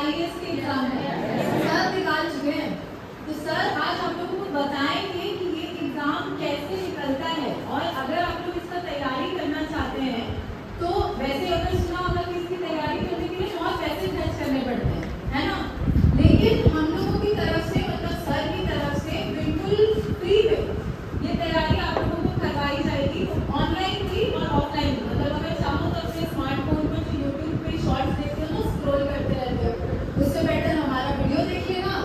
IAS के exam है, sir निकाल चुके हैं। तो सर आज हम लोगों को बताएंगे कि ये एग्जाम कैसे निकलता है, और अगर आप लोग इसका तैयारी करना चाहते हैं तो वैसे अगर सुना होगा कि इसकी तैयारी करने के लिए बहुत पैसे खर्च करने पड़ते हैं, है ना। लेकिन हम लोगों की तरफ से, मतलब सर की तरफ से बिल्कुल फ्री में ये तैयारी आप लोगों को करवाई जाएगी, ऑनलाइन भी और ऑफलाइन भी। मतलब अगर चाहो तो अपने स्मार्टफोन पर जो यूट्यूब पे शॉर्ट्स देखते हो ना, स्क्रॉल करते रहते हो, उससे बेटर हमारा वीडियो देखिएगा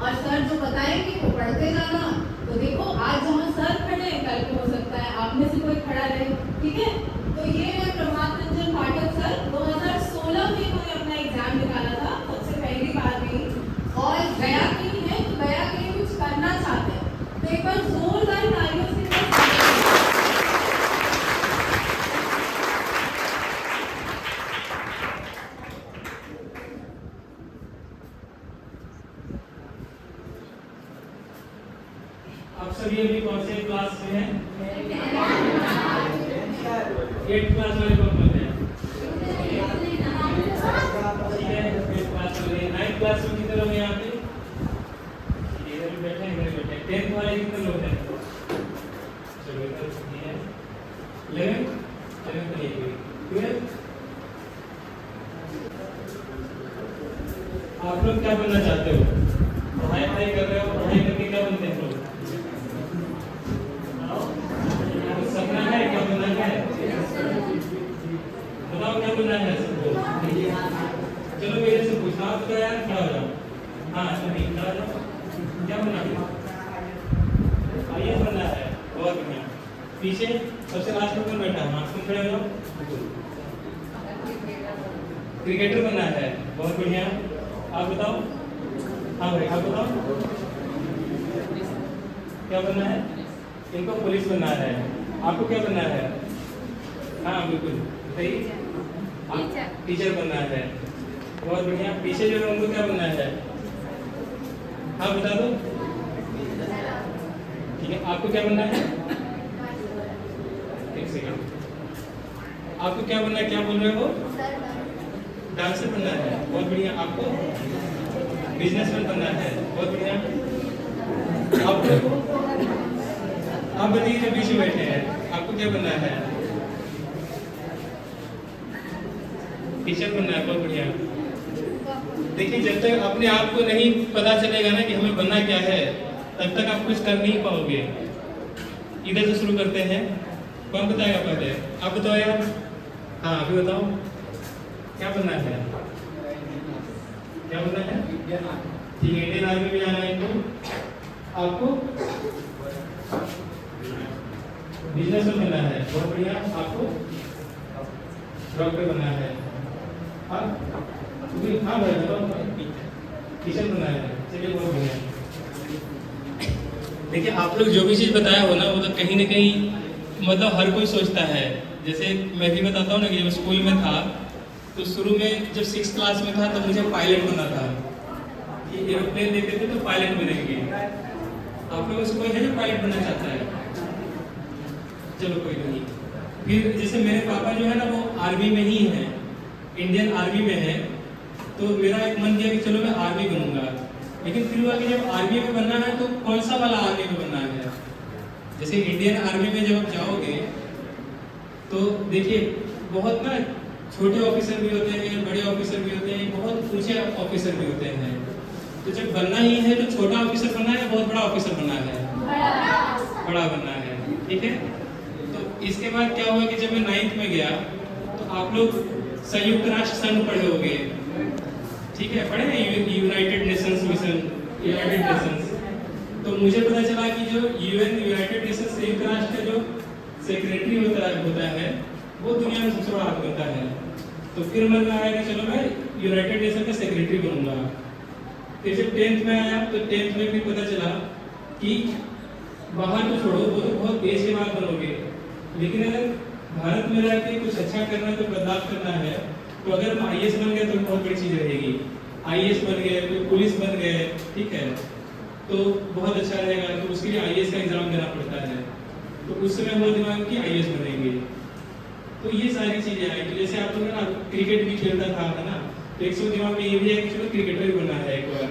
और सर जो बताएंगे वो पढ़ते जाना। तो देखो आज जहाँ सर खड़े हैं, कल को हो सकता है आप में से कोई खड़ा रहे, ठीक है। तो ये है प्रभात रंजन पाठक सर, 2016 में इन्होंने अपना एग्जाम निकाला था, सबसे पहली बार में, और गया कहीं है तो गया कहीं कुछ करना चाहते हैं, तो एक बार जोरदार तालियों से आप सभी अभी कौन से क्लास में हैं? 8th क्लास वाले कौन बोलते हैं? ठीक है, 8th क्लास वाले। 9th क्लास में कितने लोग हैं यहाँ पे? इधर भी बैठे हैं, इधर भी बैठे हैं। 10th वाले कितने लोग हैं? चलो इधर ये है 11th तो ये हुई 12th। आप लोग क्या बनना चाहते हो? पढ़ाई कर रहे हो, पढ़ाई करके क्या बनते हैं लोग? सपना है, क्या बनना है? बताओ क्या बनना है सबको? चलो मेरे से पूछना, आप तो यार खड़ा हो जाओ। हाँ चलिए खड़ा हो जाओ। क्या बनना है? आईएएस बनना है, बहुत बढ़िया। पीछे सबसे लास्ट में कौन बैठा है? हाँ तुम खड़े हो जाओ। क्रिकेटर बनना है, बहुत बढ़िया। आप बताओ। हाँ भाई आप बताओ क्या बनना है? इनको पुलिस बनना है। आपको क्या बनना है? हाँ बिल्कुल सही, टीचर बनना है, बहुत बढ़िया। पीछे जो है उनको क्या बनना है? हाँ बता दो। ठीक है, आपको क्या बनना है? एक सेकंड, आपको क्या बनना है? क्या बोल रहे हो? डांसर बनना है, बहुत बढ़िया। आपको बिजनेसमैन बनना है, बहुत बढ़िया। आपको, आप बताइए जो बीच में बैठे हैं, आपको क्या बनना है? टीचर बनना है, बहुत बढ़िया। देखिए जब तक अपने आप को नहीं पता चलेगा ना कि हमें बनना क्या है, तब तक आप कुछ कर नहीं पाओगे। इधर से शुरू करते हैं, कौन बताएगा पहले? आप बताओ यार। हाँ अभी बताओ क्या बनना है? क्या बनना है? ठीक है, इंडियन आर्मी में जाना है इनको। आपको बिजनेसमैन बनना है, बहुत बढ़िया। आपको डॉक्टर बनना है। हाँ हाँ भाई बताओ। टीचर बनना है, चलिए बहुत बढ़िया। देखिए आप लोग जो भी चीज़ बताया हो ना, वो तो कहीं ना कहीं मतलब हर कोई सोचता है। जैसे मैं भी बताता हूँ ना कि जब स्कूल में था तो शुरू में जब 6th क्लास में था तब मुझे पायलट बनना था कि एरोप्लेन देखते थे तो पायलट बनेंगे। आप लोगों से कोई है जो पायलट बनना चाहता है? चलो कोई नहीं। फिर जैसे मेरे पापा जो है ना वो आर्मी में ही है, इंडियन आर्मी में है, तो मेरा एक मन किया कि चलो मैं आर्मी बनूंगा। लेकिन फिर हुआ कि जब आर्मी में बनना है तो कौन सा वाला आर्मी में बनना है? जैसे इंडियन आर्मी में जब आप जाओगे तो देखिए बहुत ना छोटे ऑफिसर भी होते हैं, बड़े ऑफिसर भी होते हैं, बहुत ऊंचे ऑफिसर भी होते हैं। तो जब बनना ही है तो छोटा ऑफिसर बनना है, बहुत बड़ा ऑफिसर बनना है? बड़ा बनना है, ठीक है। तो इसके बाद क्या हुआ कि जब मैं 9th में गया तो आप लोग संयुक्त राष्ट्र संघ पढ़े होंगे, ठीक है, पढ़े हैं United Nations mission, United Nations. तो मुझे पता चला कि जो यूएन यूनाइटेड नेशंस संयुक्त राष्ट्र का जो सेक्रेटरी होता है वो दुनिया में सबसे बड़ा हाथ बनता है। तो फिर मन में आया कि चलो मैं यूनाइटेड नेशन का सेक्रेटरी बनूंगा। फिर जब 10th में आया तो 10th में भी पता चला कि बाहर तो छोड़ो, वो तो बहुत देश के बाद बनोगे, लेकिन अगर भारत में रह के कुछ अच्छा करना है, तो बदलाव करना है, तो अगर हम आईएएस बन गए तो बहुत बड़ी चीज़ रहेगी। आईएएस बन गए, कोई पुलिस बन गए, ठीक है, तो बहुत अच्छा रहेगा। तो उसके लिए आईएएस का एग्जाम देना पड़ता है। तो उस समय हुआ दिमाग कि आईएएस बनेंगे। तो ये सारी चीज़ें आई। तो जैसे आप लोग ना क्रिकेट भी खेलता था, है ना, तो एक सौ दिमाग में ये भी है कि चलो क्रिकेटर भी बनना है एक बार।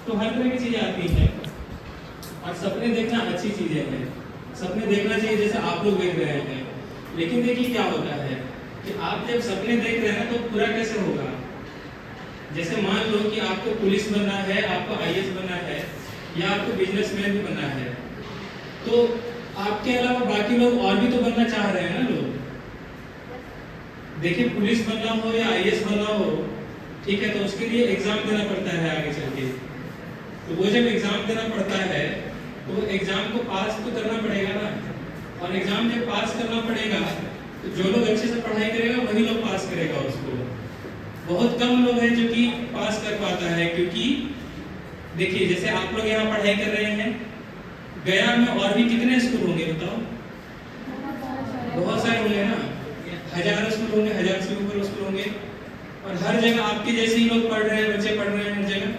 तो हर तरह की चीज़ें आती हैं। और सपने देखना अच्छी चीज़ें हैं, सपने देखना चाहिए जैसे आप लोग देख रहे हैं। लेकिन देखिए क्या होता है कि आप जब सपने देख रहे हैं तो पूरा कैसे होगा। जैसे मान लो कि आपको पुलिस बनना है, आपको आईएएस बनना है, या आपको बिजनेसमैन भी बनना है, तो आपके अलावा बाकी लोग और भी तो बनना चाह रहे हैं ना लोग। देखिए पुलिस बनना हो या आईएएस बनना हो, ठीक है, तो उसके लिए एग्जाम देना पड़ता है आगे चल के। तो वो जब एग्जाम देना पड़ता है तो वो एग्जाम को पास तो करना पड़ेगा ना। और एग्जाम जब पास करना पड़ेगा तो जो लोग अच्छे से पढ़ाई करेगा वही लोग पास करेगा उसको। बहुत कम लोग हैं जो कि पास कर पाता है, क्योंकि देखिए जैसे आप लोग यहाँ पढ़ाई कर रहे हैं, गया में और भी कितने स्कूल होंगे बताओ? बहुत सारे होंगे ना, हजारों स्कूल होंगे, 1000 से ऊपर स्कूल होंगे। और हर जगह आपके जैसे ही लोग पढ़ रहे हैं, बच्चे पढ़ रहे हैं हर जगह।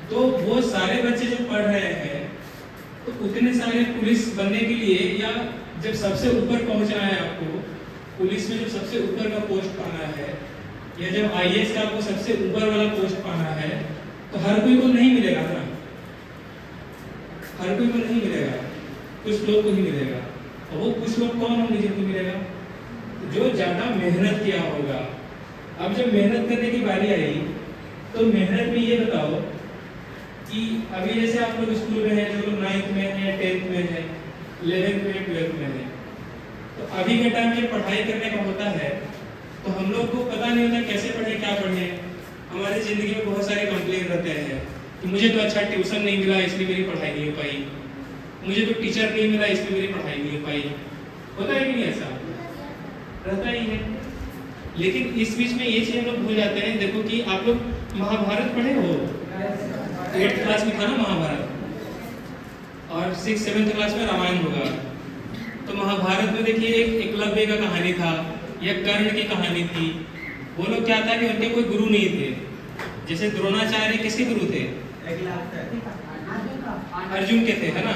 तो वो सारे बच्चे जो पढ़ रहे हैं तो उतने सारे पुलिस बनने के लिए, या जब सबसे ऊपर पहुंचना है आपको, पुलिस में जब सबसे ऊपर का पोस्ट पाना है, या जब आईएएस का आपको सबसे ऊपर वाला पोस्ट पाना है, तो हर कोई को नहीं मिलेगा ना, हर कोई को नहीं मिलेगा, कुछ लोग को ही मिलेगा। और वो कुछ लोग कौन होंगे जिनको मिलेगा? जो ज्यादा मेहनत किया होगा। अब जब मेहनत करने की बारी आई तो मेहनत में ये बताओ कि अभी जैसे आप लोग स्कूल में हैं, जो लोग 9th में हैं, 10th में हैं, 11th में, 12th में हैं, तो अभी के टाइम जब पढ़ाई करने का होता है तो हम लोग को पता नहीं होता कैसे पढ़े, क्या पढ़े। हमारी ज़िंदगी में बहुत सारे कंप्लेन रहते हैं कि मुझे तो अच्छा ट्यूशन नहीं मिला इसलिए मेरी पढ़ाई नहीं हो पाई, मुझे तो टीचर नहीं मिला इसलिए मेरी पढ़ाई नहीं हो पाई। होता है कि नहीं? ऐसा रहता ही है। लेकिन इस बीच में ये चीज़ हम लोग भूल जाते हैं। देखो कि आप लोग महाभारत पढ़े हो, 8th क्लास में था ना महाभारत, और 6th 7th क्लास में रामायण होगा। तो महाभारत में देखिए एक एकलव्य का कहानी था, या कर्ण की कहानी थी। वो लोग क्या था कि उनके कोई गुरु नहीं थे। जैसे द्रोणाचार्य किसके गुरु थे? अर्जुन के थे, है ना।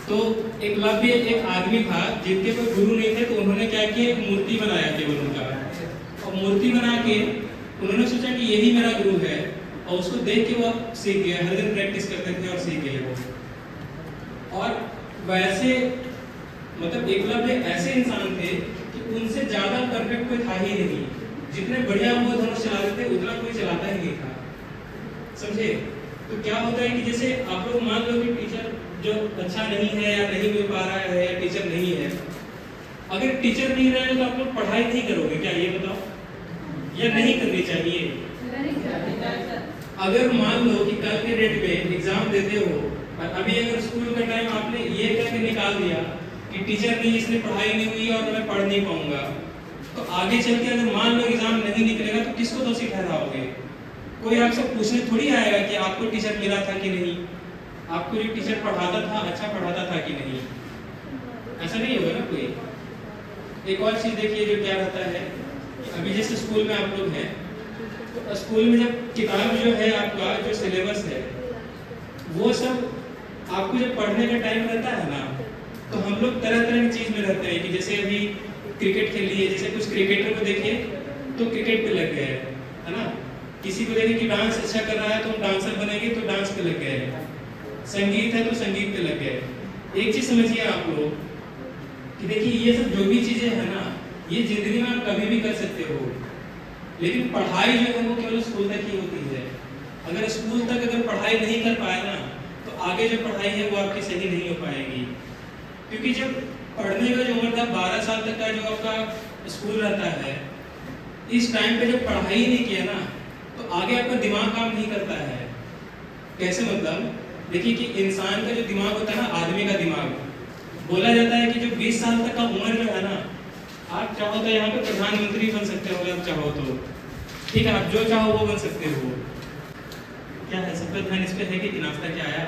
तो एकलव्य एक आदमी था जिनके कोई गुरु नहीं थे, तो उन्होंने क्या किया, एक मूर्ति बनाया केवल उनका। और मूर्ति बना के उन्होंने सोचा कि यही मेरा गुरु है, और उसको देख के वो सीख गए, हर दिन प्रैक्टिस करते थे और सीख गए वो। और वैसे मतलब एकलव्य ऐसे इंसान थे कि उनसे ज्यादा परफेक्ट कोई था ही नहीं। जितने बढ़िया वो धनुष चलाते थे उतना कोई चलाता ही नहीं था, समझे। तो क्या होता है कि जैसे आप लोग मान लो कि टीचर जो अच्छा नहीं है या नहीं मिल पा रहा है, या टीचर नहीं है, अगर टीचर नहीं रहे तो आप लोग पढ़ाई नहीं करोगे क्या, ये बताओ? या नहीं करनी चाहिए? अगर मान लो कि कल के डेट में एग्जाम देते हो और अभी अगर स्कूल का टाइम आपने ये करके निकाल दिया कि टीचर नहीं, इसलिए पढ़ाई नहीं हुई और मैं पढ़ नहीं पाऊंगा, तो आगे चल के अगर मान लो एग्जाम नहीं निकलेगा तो किसको दोषी ठहराओगे? कोई आपसे पूछने थोड़ी आएगा कि आपको टीचर मिला था कि नहीं, आपको जो टीचर पढ़ाता था अच्छा पढ़ाता था कि नहीं। ऐसा नहीं होगा ना कोई। एक और चीज देखिए जो क्या रहता है कि अभी जैसे स्कूल में आप लोग हैं, तो स्कूल में जब किताब जो है आपका जो सिलेबस है वो सब आपको जब पढ़ने का टाइम रहता है ना, तो हम लोग तरह तरह की चीज में रहते हैं कि जैसे अभी क्रिकेट खेल लिए, जैसे कुछ क्रिकेटर को देखिए तो क्रिकेट पे लग गए, है ना। किसी को देखिए कि डांस अच्छा कर रहा है तो हम डांसर बनेंगे तो डांस पे लग गए, संगीत है तो संगीत पे लग गए। एक चीज समझिए आप लोग कि देखिए ये सब जो भी चीजें हैं ना, ये जिंदगी में आप कभी भी कर सकते हो, लेकिन पढ़ाई जो है वो केवल स्कूल तक ही होती है। अगर स्कूल तक अगर पढ़ाई नहीं कर पाए ना, तो आगे जो पढ़ाई है वो आपकी सही नहीं हो पाएगी। क्योंकि जब पढ़ने का जो उम्र था 12 साल तक का जो आपका स्कूल रहता है, इस टाइम पे जब पढ़ाई नहीं किया ना, तो आगे आपका दिमाग काम नहीं करता है। कैसे मतलब? देखिए कि इंसान का जो दिमाग होता है ना, आदमी का दिमाग, बोला जाता है कि जो 20 साल तक का उम्र जो है ना, आप चाहो तो यहाँ पे प्रधानमंत्री बन सकते हो, अगर चाहो तो, ठीक है, आप जो चाहो वो बन सकते हो। क्या है सबका ध्यान इस पे है कि नाश्ता क्या आया?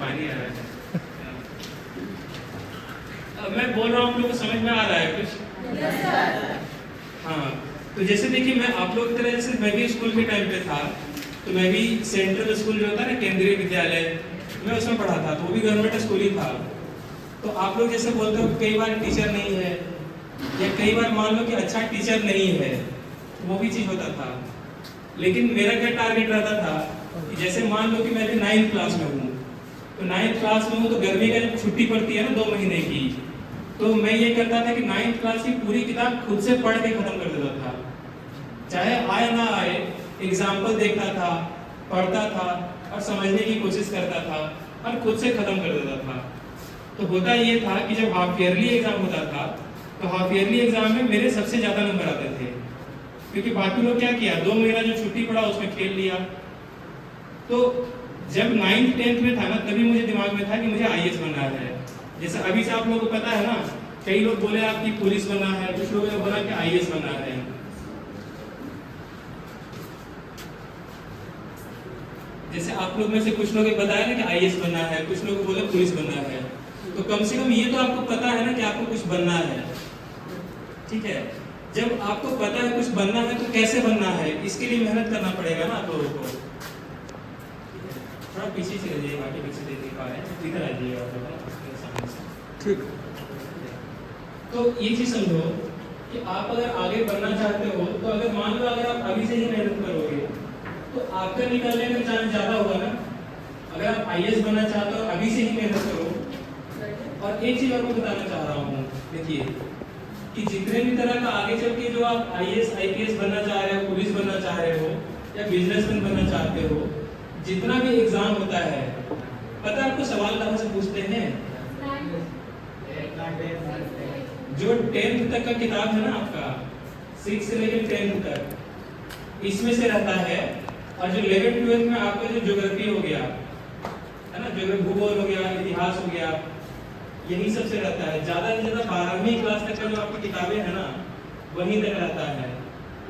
पानी आ रहा है। अब मैं बोल रहा हूँ आप लोगों को समझ में आ रहा है कुछ? हाँ, तो जैसे देखिए मैं आप लोग की तरह, जैसे मैं भी स्कूल के टाइम पे था, तो मैं भी सेंट्रल स्कूल जो होता है ना, केंद्रीय विद्यालय, मैं उसमें पढ़ा था, तो वो भी गवर्नमेंट स्कूल ही था। तो आप लोग जैसे बोलते हो कई बार टीचर नहीं है, या कई बार मान लो कि अच्छा टीचर नहीं है, वो भी चीज़ होता था। लेकिन मेरा क्या टारगेट रहता था कि जैसे मान लो कि मैं अभी 9th क्लास में हूँ, तो 9th क्लास में हूँ तो गर्मी का जब छुट्टी पड़ती है ना 2 महीने की, तो मैं ये करता था कि 9th क्लास की पूरी किताब खुद से पढ़ के खत्म कर देता था, चाहे आए ना आए। एग्जाम्पल देखता था, पढ़ता था और समझने की कोशिश करता था और खुद से खत्म कर देता था। तो होता ये था कि जब हाफ ईयरली एग्जाम होता था तो हाफ ईयरली एग्जाम में मेरे सबसे ज़्यादा नंबर आते थे, क्योंकि बाकी लोग क्या किया, 2 महीना जो छुट्टी पड़ा उसमें खेल लिया। तो जब 9th 10th में था ना, तभी मुझे दिमाग में था कि मुझे IAS बनना है। जैसे अभी से आप लोगों को पता है ना, कई लोग बोले आपकी पुलिस बनना है, कुछ लोगों ने बोला कि IAS बनना है। जैसे आप लोग में से कुछ लोग बताया ना कि IAS बनना है, कुछ लोग बोले पुलिस बनना है, तो कम से कम ये तो आपको पता है ना कि आपको कुछ बनना है, ठीक है। जब आपको पता है कुछ बनना है तो कैसे बनना है, इसके लिए मेहनत करना पड़ेगा ना आप लोगों को। थोड़ा पीछे चले जाइए, आगे पीछे देख पा रहे हैं, इधर आ जाइए आप लोग सामने से, ठीक। तो ये चीज समझो कि आप अगर आगे बढ़ना चाहते हो तो अगर मान लो अगर आप अभी से ही मेहनत करोगे तो आपका निकलने का चांस ज्यादा होगा ना। अगर आप IAS बनना चाहते हो अभी से ही मेहनत करो। और एक चीज आपको बताना चाह रहा हूँ, देखिए कि जितने भी तरह का आगे चल के जो आप IAS IPS बनना चाह रहे हो, पुलिस बनना चाह रहे हो या बिजनेसमैन बनना चाहते हो, जितना भी एग्जाम होता है, पता है आपको सवाल कहाँ से पूछते हैं? जो 10th तक का किताब है ना आपका, 6 से लेकर 10th तक, इसमें से रहता है। और जो 11th 12th में आपका जो ज्योग्राफी हो गया है ना, ज्योग्राफी भूगोल हो गया, इतिहास हो गया, यही सबसे रहता है। ज्यादा से ज्यादा 12वीं क्लास तक का जो आपकी किताबें है ना, वहीं तक रहता है,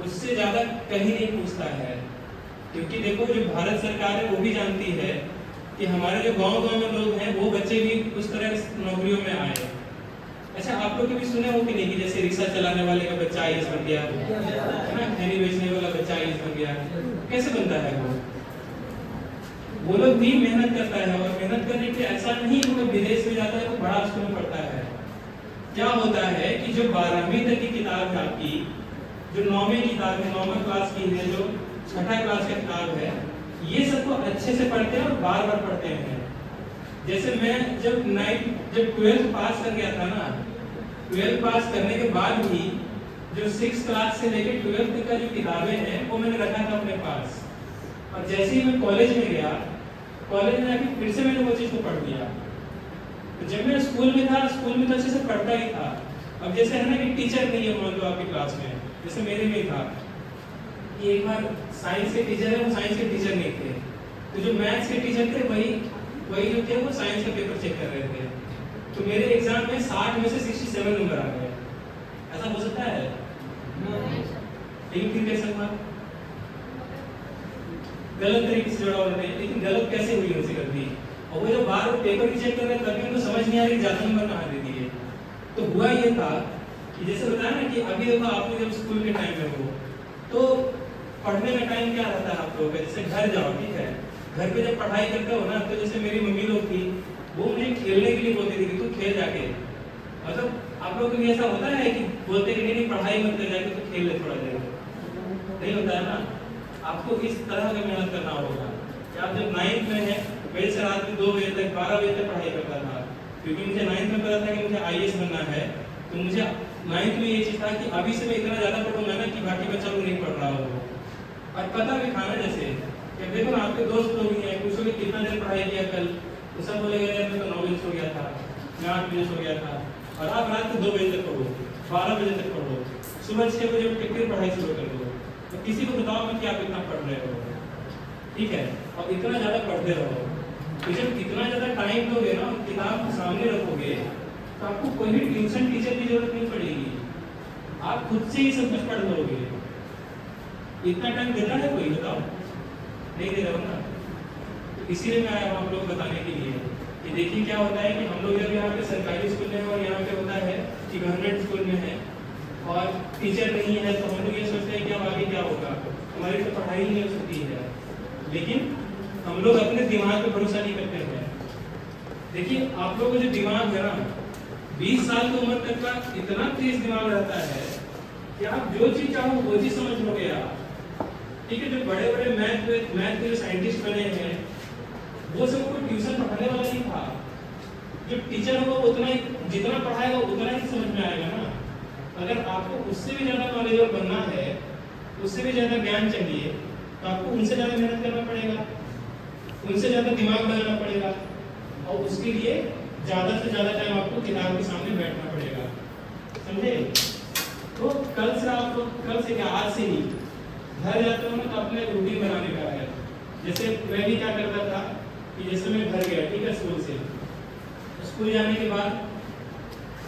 उससे ज्यादा कहीं नहीं पूछता है। क्योंकि देखो जो भारत सरकार है वो भी जानती है कि हमारे जो गांव-गांव में लोग हैं वो बच्चे भी उस तरह नौकरियों में आए। अच्छा, आप लोग भी सुने हो कि नहीं कि जैसे रिक्शा चलाने वाले का बच्चा IAS बन गया है ना, खैनी बेचने वाला बच्चा IAS बन गया। कैसे बनता है वो लोग भी मेहनत करता है, और मेहनत करने के ऐसा नहीं कि वो विदेश में जाता है तो बड़ा स्कूल में पढ़ता है। क्या होता है कि जो 12वीं तक की किताब है आपकी, जो 9वीं किताब है, 9वीं क्लास की है, जो 6ठा क्लास का किताब है, ये सबको अच्छे से पढ़ते हैं और बार बार पढ़ते हैं। जैसे मैं जब 12th पास कर गया था ना, 12th पास करने के बाद भी जो 6 क्लास से लेकर 12th तक का जो किताबें हैं वो मैंने रखा था अपने पास। और जैसे ही मैं कॉलेज में गया, कॉलेज में आके फिर से मैंने वो चीज़ को पढ़ लिया। तो जब मैं स्कूल में था, स्कूल में तो अच्छे से पढ़ता ही था। अब जैसे है ना कि टीचर नहीं है मान लो आपकी क्लास में, जैसे मेरे में था कि एक बार साइंस के टीचर है, वो साइंस के टीचर नहीं थे, तो जो मैथ्स के टीचर थे वही जो थे वो साइंस का पेपर चेक कर रहे थे। तो मेरे एग्जाम में 60 में से 67 नंबर आ गए। ऐसा हो सकता है? लेकिन फिर कैसे हुआ? गलत तरीके से जोड़ा उन्होंने, लेकिन गलत कैसे हुई उनसे गलती? और वो जो बार पेपर भी चेक कर रहे तभी उनको समझ नहीं आ रही ज्यादा नंबर कहाँ दे दिए। तो हुआ ये था कि जैसे बताया ना कि अभी देखो आप लोग जब स्कूल के टाइम में हो तो पढ़ने का टाइम क्या रहता है आप लोगों का, जैसे घर जाओ, ठीक है, घर पे जब पढ़ाई करते हो ना, तो जैसे मेरी मम्मी लोग थी वो मुझे खेलने के लिए बोलती थी कि तू खेल जाके। मतलब आप लोग को भी ऐसा होता है कि बोलते कि नहीं पढ़ाई मत कर, जाके तू खेल ले थोड़ा देर? नहीं होता है ना। आपको इस तरह का मेहनत करना होगा कि आप जब 9th में है, वैसे से रात में 2 बजे तक 12 बजे तक पढ़ाई करता था, क्योंकि मुझे 9th में पता था कि मुझे IAS बनना है। तो मुझे 9th में ये चीज़ था कि अभी से मैं इतना ज़्यादा पढ़ूंगा ना कि बाकी बच्चा लोग नहीं पढ़ रहा हो। और पता भी खाना जैसे कि देखो ना आपके दोस्त लोग ही हैं, पूछोगे कितना देर पढ़ाई किया कल, तो सब बोलेगा यार मैं तो 9 बजे सो गया था, मैं 8 बजे सो गया था। और आप रात को 2 बजे तक पढ़ो, 12 बजे तक पढ़ो, सुबह 6 बजे उठ के फिर पढ़ाई शुरू कर दो। तो किसी को बताओ मत कि आप इतना पढ़ रहे हो, ठीक है, और इतना ज़्यादा पढ़ते रहो। तो जब इतना ज़्यादा टाइम दोगे ना, किताब सामने रखोगे, तो आपको कोई भी ट्यूशन टीचर की जरूरत नहीं पड़ेगी, आप खुद से ही सब कुछ पढ़ लोगे। इतना टाइम देता है कोई, बताओ? नहीं दे रहा ना। तो इसीलिए मैं आया हूँ आप लोग बताने के लिए कि देखिए क्या होता है कि हम लोग जब यहाँ पे सरकारी स्कूल में और यहाँ पे होता है कि गवर्नमेंट स्कूल में है और टीचर नहीं है, तो हम लोग ये सोचते हैं कि अब आगे क्या होगा, हमारी तो पढ़ाई नहीं हो सकती है। लेकिन हम लोग अपने दिमाग पे भरोसा नहीं करते हैं। देखिए आप लोगों का जो दिमाग है ना, 20 साल की उम्र तक का इतना तेज दिमाग रहता है कि आप जो चीज चाहो वो चीज समझ लोगे आप। ठीक है, जो बड़े बड़े मैथ के जो साइंटिस्ट बने हैं वो सब कोई ट्यूशन पढ़ाने वाला नहीं था। जो टीचर होगा उतना ही, जितना पढ़ाएगा उतना ही समझ में आएगा ना। अगर आपको उससे भी ज़्यादा नॉलेजेबल बनना है, उससे भी ज़्यादा ज्ञान चाहिए, तो आपको उनसे ज़्यादा मेहनत करना पड़ेगा, उनसे ज़्यादा दिमाग लगाना पड़ेगा, और उसके लिए ज़्यादा से ज़्यादा टाइम आपको किताब के सामने बैठना पड़ेगा। समझे? तो कल से क्या, आज से ही घर जाते हो ना तो अपने रूटीन बनाने का है। जैसे मैं भी क्या करता था कि जैसे मैं घर गया, ठीक है, स्कूल से, स्कूल जाने के बाद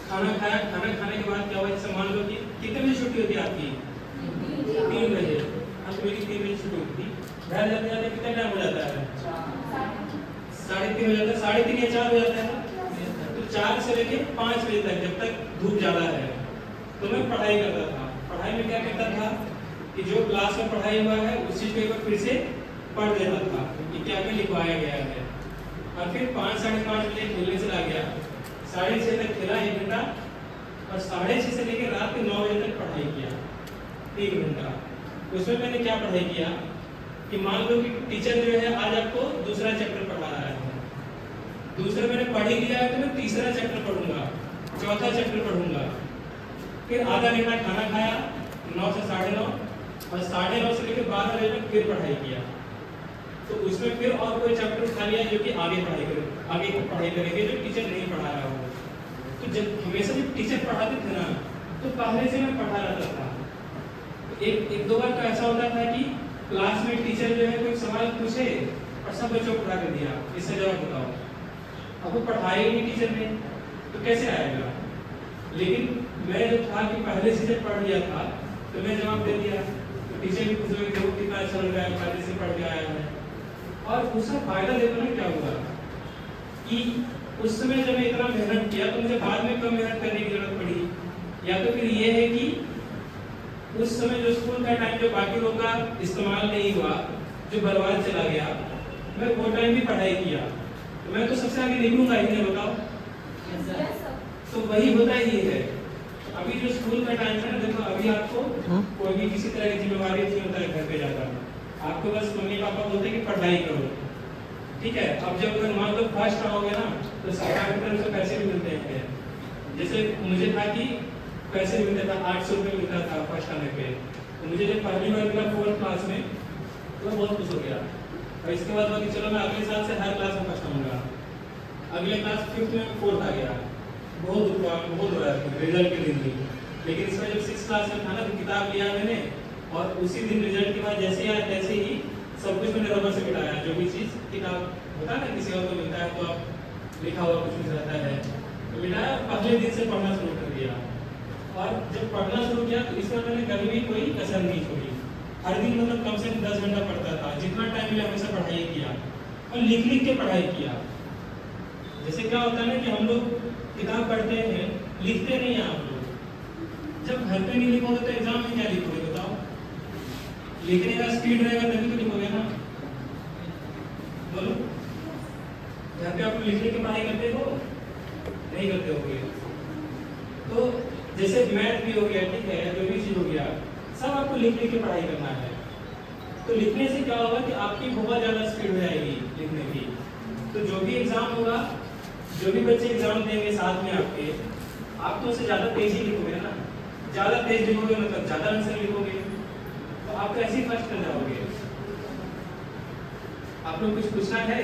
खाना खाया, खाना खाने के बाद क्या हुआ, जैसे मान लो कि कितने बजे छुट्टी होती है आपकी? 3 बजे। हाँ, तो मेरी 3 बजे छुट्टी होती थी। घर जाते जाते कितना टाइम हो जाता है? 3:30 हो जाता है, 3:30 या 4 हो जाता है। तो 4 से लेके 5 बजे तक, जब तक धूप ज़्यादा है, तो मैं पढ़ाई करता था। पढ़ाई में क्या करता था कि जो क्लास में पढ़ाई हुआ है उस चीज़ को एक बार फिर से पढ़ लेता था कि क्या क्या लिखवाया गया है, और फिर 5 साढ़े 5 बजे खेलने चला गया, 6:30 तक खेला 1 घंटा, और 6:30 से लेकर रात के 9 बजे तक पढ़ाई किया 3 घंटा। उसमें मैंने क्या पढ़ाई किया कि मान लो कि टीचर जो है आज आपको दूसरा चैप्टर पढ़ा रहा है, दूसरा मैंने पढ़ ही लिया है तो मैं तीसरा चैप्टर पढ़ूंगा, चौथा चैप्टर पढ़ूंगा। फिर आधा घंटा खाना खाया 9 से 9:30, और 9:30 से लेकर 12 बजे तक फिर पढ़ाई किया। तो उसमें फिर और कोई चैप्टर उठा लिया जो कि आगे पढ़ाई करेंगे जो टीचर नहीं पढ़ा रहा हो। तो जब हमेशा जब टीचर पढ़ाते थे ना तो पहले से मैं पढ़ा रहता था। तो एक दो बार तो ऐसा होता था कि क्लास में टीचर जो है कोई सवाल पूछे और सब बच्चों को पढ़ा कर दिया, इससे जवाब बताओ। अब वो पढ़ाई नहीं टीचर ने, तो कैसे आएगा? लेकिन मैं जो था कि पहले से जब पढ़ लिया था तो मैं जवाब दे दिया, तो टीचर भी पूछ रहे थे कितना अच्छा लग रहा है, पहले से पढ़ के आया है। और उसका फायदा देखो ना क्या हुआ कि उस समय जब मैं इतना मेहनत किया तो मुझे बाद में कम मेहनत करने की जरूरत पड़ी। या तो फिर ये है कि उस समय जो स्कूल का टाइम जो बाकी लोगों का इस्तेमाल नहीं हुआ, जो बर्बाद चला गया, मैं वो टाइम भी पढ़ाई किया, तो मैं तो सबसे आगे निकलूंगा ही नहीं, बताओ। तो वही होता ही है। अभी जो स्कूल का टाइम है ना, देखो अभी आपको कोई भी किसी तरह की जिम्मेवारी नहीं होता है घर पे जाकर, आपको बस मम्मी पापा बोलते हैं कि पढ़ाई करो, ठीक है। अब जब अगर मान लो फर्स्ट आओगे ना तो सरकार की तरफ से पैसे भी मिलते हैं। जैसे मुझे था कि पैसे मिलता था, 800 रुपये मिलता था फर्स्ट आने पे। तो मुझे जब पहली बार मिला 4th क्लास में तो मैं बहुत खुश हो गया, और इसके बाद कि चलो मैं अगले साल से हर क्लास में फर्स्ट आऊँगा। अगले क्लास 5th में 4th आ गया, बहुत हो रहा है रिजल्ट के दिन भी। लेकिन इसमें जब 6th क्लास में था ना तो किताब लिया मैंने, और उसी दिन रिजल्ट के बाद जैसे आया तैसे ही सब कुछ मैंने रबर से मिटाया। जो भी चीज़ किताब होता है ना किसी और को मिलता है तो आप लिखा हुआ कुछ भी रहता है तो मिटाया, पहले दिन से पढ़ना शुरू कर दिया। और जब पढ़ना शुरू किया तो इसमें मैंने कभी भी कोई कसर नहीं छोड़ी। हर दिन मतलब कम से कम 10 घंटा पढ़ता था, जितना टाइम मिला हमेशा पढ़ाई किया, और लिख लिख के पढ़ाई किया। जैसे क्या होता है ना कि हम लोग किताब पढ़ते हैं, लिखते नहीं हैं आप लोग। जब घर पे नहीं लिखोगे तो एग्जाम में क्या लिखोगे बताओ? लिखने का स्पीड रहेगा तभी तो लिखोगे ना, बोलो। घर पे आप लोग लिखने की पढ़ाई करते हो? नहीं करते होगे। तो जैसे मैथ भी हो गया, ठीक है, जो भी चीज हो गया, सब आपको लिख लिख के पढ़ाई करना है। तो लिखने से क्या होगा कि आपकी बहुत ज्यादा स्पीड हो जाएगी लिखने की। तो जो भी एग्जाम होगा, जो भी बच्चे एग्जाम देंगे साथ में आपके, आप तो उससे ज्यादा तेज ही लिखोगे ना। ज्यादा तेज लिखोगे मतलब ज्यादा आंसर लिखोगे, तो आप तो ऐसे ही फर्स्ट कर जाओगे। आप लोग कुछ पूछना है?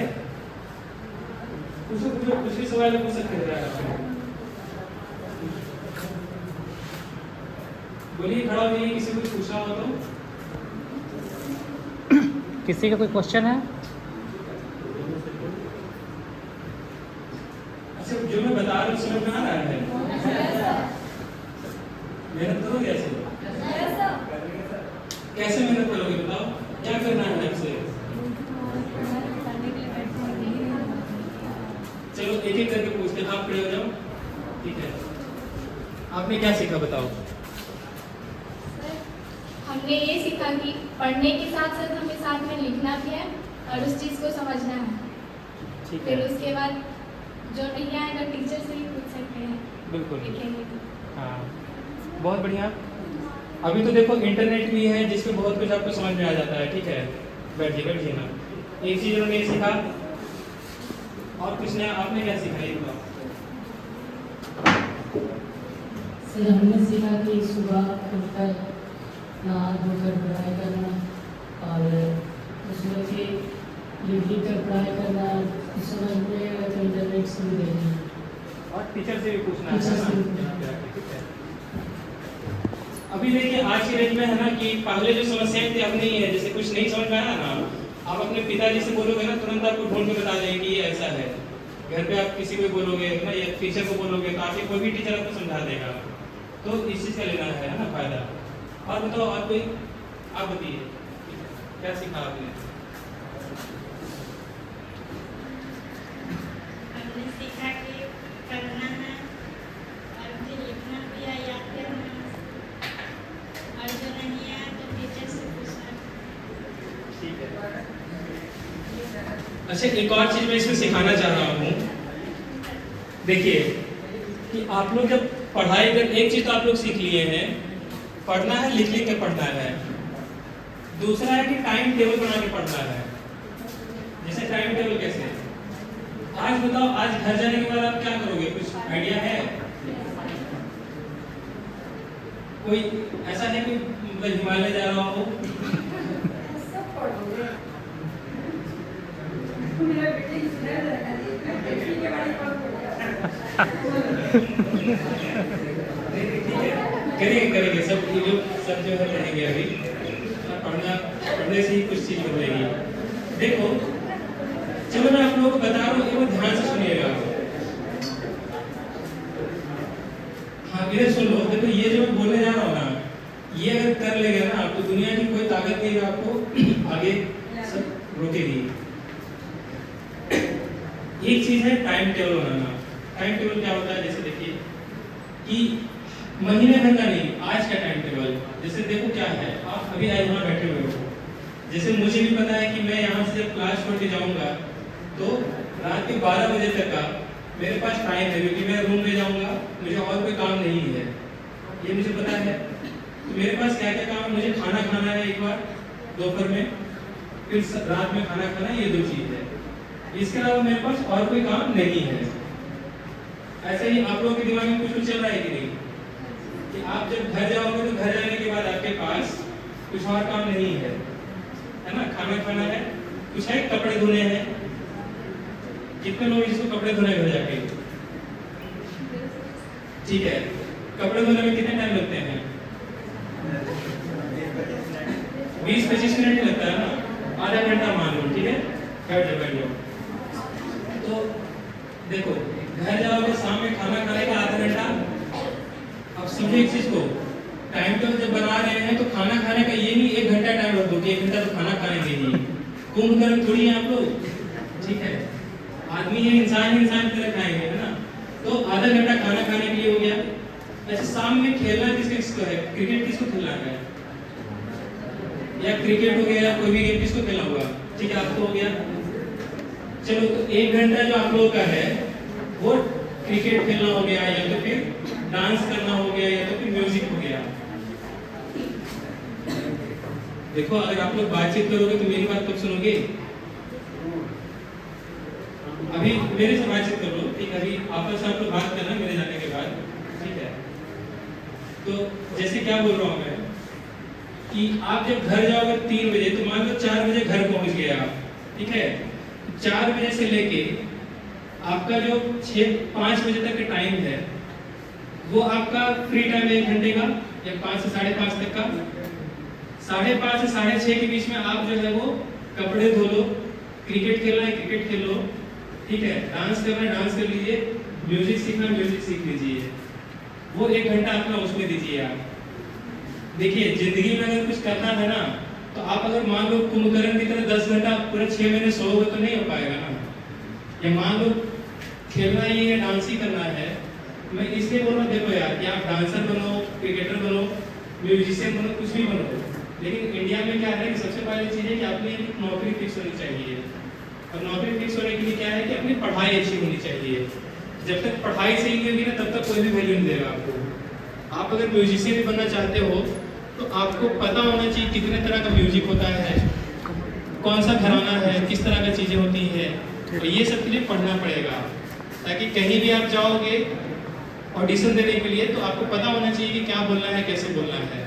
कुछ भी सवाल पूछ सकते हैं। बोलिए, खड़ा हो जाइए, किसी को कुछ पूछना हो तो। किसी का कोई क्वेश्चन है? अच्छा, जो मैं बता रहा हूँ समझ में आ रहा है? मेहनत करोगे ऐसे? कैसे मेहनत करोगे बताओ, क्या करना है आपसे? चलो एक एक करके पूछते हैं। आप खड़े हो जाओ, ठीक है। आपने क्या सीखा बताओ? हमने ये सीखा कि पढ़ने के साथ साथ हमें साथ में लिखना भी है और उस चीज़ को समझना है। ठीक फिर है, उसके बाद जो नहीं आएगा टीचर से ही पूछ सकते हैं, बिल्कुल। लिखेंगे तो। हाँ, बहुत बढ़िया। अभी तो देखो इंटरनेट भी है जिसपे बहुत कुछ आपको समझ में आ जाता है, ठीक है। बैठिए बैठिए ना। एक चीज़ उन्होंने ये सीखा, और कुछ नया आपने क्या सीखा ये बताओ। सर हमने सीखा कि सुबह उठकर नहा धोकर पढ़ाई करना और उसमें फिर लिख कर पढ़ाई करना, समझ में आएगा तो इंटरनेट से भी देखना और टीचर से भी पूछना है टीचर से भी ना? ठीक है। अभी देखिए आज के डेट में है ना कि पहले जो समस्याएं थी अब नहीं है। जैसे कुछ नहीं समझ में आया ना, आप अपने पिताजी से बोलोगे ना तुरंत आपको ढूंढ के बता देंगे कि ये ऐसा है। घर पे आप किसी को बोलोगे ना या टीचर को बोलोगे तो आपके कोई भी टीचर आपको समझा देगा। तो इस चीज़ का लेना है ना फायदा। और बताओ और कोई, आप बताइए क्या सीखा आपने। हमने सीखा कि पढ़ना है और फिर लिखना भी है, याद करना, और जो नहीं आया तो टीचर से पूछना। ठीक है। अच्छा एक और चीज मैं इसमें सिखाना चाह रहा हूँ। देखिए कि आप लोग जब पढ़ाई कर, एक चीज तो आप लोग सीख लिए हैं, पढ़ना है, लिख लिख के पढ़ना है। दूसरा है कि टाइम टेबल बना के पढ़ना है। जैसे टाइम टेबल कैसे, आज बताओ आज घर जाने के बाद आप क्या करोगे, कुछ आइडिया है? कोई ऐसा है कि मतलब हिमालय जा रहा हो? करेंगे करेंगे सब, ये लोग सब जो है पढ़ेंगे अभी। पढ़ने से ही कुछ चीज बदलेगी। देखो चलो मैं आप लोगों को बता रहा हूँ, एक बार ध्यान से सुनिएगा। हाँ इधर सुन लो। देखो ये जो मैं बोलने जा रहा हूँ ना, ये अगर कर लेगा ना तो दुनिया की कोई ताकत नहीं है आपको आगे सब रोकेगी। एक चीज है टाइम टेबल बनाना। टाइम टेबल क्या होता है, जैसे देखिए कि महीने भर का नहीं, आज का टाइम टेबल। जैसे देखो क्या है, आप अभी आज यहाँ बैठे हुए हो। जैसे मुझे भी पता है कि मैं यहाँ से जब क्लास छोड़ के जाऊँगा तो रात के 12 बजे तक का मेरे पास टाइम है, क्योंकि मैं रूम में जाऊँगा, मुझे और कोई काम नहीं है, ये मुझे पता है। तो मेरे पास क्या क्या काम है, मुझे खाना खाना है एक बार दोपहर में, फिर रात में खाना खाना है, ये 2 चीज़ है। इसके अलावा मेरे पास और कोई काम नहीं है। ऐसे ही आप लोगों के दिमाग में कुछ चल रहा है कि नहीं, कि आप जब घर जाओगे तो घर जाने के बाद आपके पास कुछ और काम नहीं है ना? खाना खाना है, कुछ है, कपड़े धोने हैं। कितने लोग जिसको कपड़े धोने घर जाके, ठीक है, कपड़े धोने में कितने टाइम लगते हैं? 20-25 मिनट ही लगता है ना, आधा घंटा मान लो, ठीक है, बैठ जाओ। तो देखो घर जाओगे, शाम में खाना खाने का आधा घंटा। अब समझो एक चीज को, टाइम टेबल जब बना रहे हैं तो खाना खाने का ये नहीं 1 घंटा टाइम रख दो कि 1 घंटा तो खाना खाएंगे ही। कुंभकर्ण थोड़ी है आप लोग, ठीक है, आदमी है, इंसान की तरह खाएंगे, है ना? तो आधा घंटा खाना खाने के लिए हो गया। ऐसे शाम में खेलना किसको है, क्रिकेट किसको खेलना है, या क्रिकेट हो गया या कोई भी गेम किसको खेलना होगा, ठीक है, आपको हो गया। चलो तो 1 घंटा जो आप लोगों का है वो क्रिकेट खेलना हो गया, या तो फिर डांस करना हो गया, या तो फिर म्यूजिक हो गया। देखो अगर आप लोग बातचीत करोगे तो मेरी बात कब सुनोगे? अभी मेरे से बातचीत कर लो, ठीक है, अभी आपस में आप लोग बात करना मेरे जाने के बाद, ठीक है। तो जैसे क्या बोल रहा हूँ मैं कि आप जब घर जाओगे 3 बजे, तो मान लो 4 बजे घर पहुंच गए आप, ठीक है। 4 बजे से लेके आपका जो 5 बजे तक का टाइम है वो आपका फ्री टाइम है 1 घंटे का, या 5 से 5:30 तक का। 5:30 से 6:30 के बीच में आप जो है वो कपड़े धो लो, क्रिकेट खेलना है क्रिकेट खेल लो, ठीक है, डांस करना है डांस कर लीजिए, म्यूजिक सीखना म्यूजिक सीख लीजिए। वो 1 घंटा अपना उसमें दीजिए आप। देखिए जिंदगी में अगर कुछ करना है ना, तो आप अगर मान लो कुंभकर्ण की तरह 10 घंटा पूरे 6 महीने सोओगे तो नहीं हो पाएगा ना। या मान लो खेलना ही है, डांस ही करना है, मैं इसलिए बोल रहा हूँ, देखो यार कि आप डांसर बनो, क्रिकेटर बनो, म्यूजिशियन बनो, कुछ भी बनो, लेकिन इंडिया में क्या है कि सबसे पहली चीज़ है कि अपनी एक नौकरी फिक्स होनी चाहिए। और नौकरी फिक्स होने के लिए क्या है कि अपनी पढ़ाई अच्छी होनी चाहिए। जब तक पढ़ाई सही नहीं होगी ना, तब तक कोई भी वैल्यू नहीं देगा आपको। आप अगर म्यूजिशियन भी बनना चाहते हो तो आपको पता होना चाहिए कितने तरह का म्यूजिक होता है, कौन सा घराना है, किस तरह की चीज़ें होती हैं, तो ये सब के लिए पढ़ना पड़ेगा, ताकि कहीं भी आप जाओगे ऑडिशन देने के लिए तो आपको पता होना चाहिए कि क्या बोलना है, कैसे बोलना है।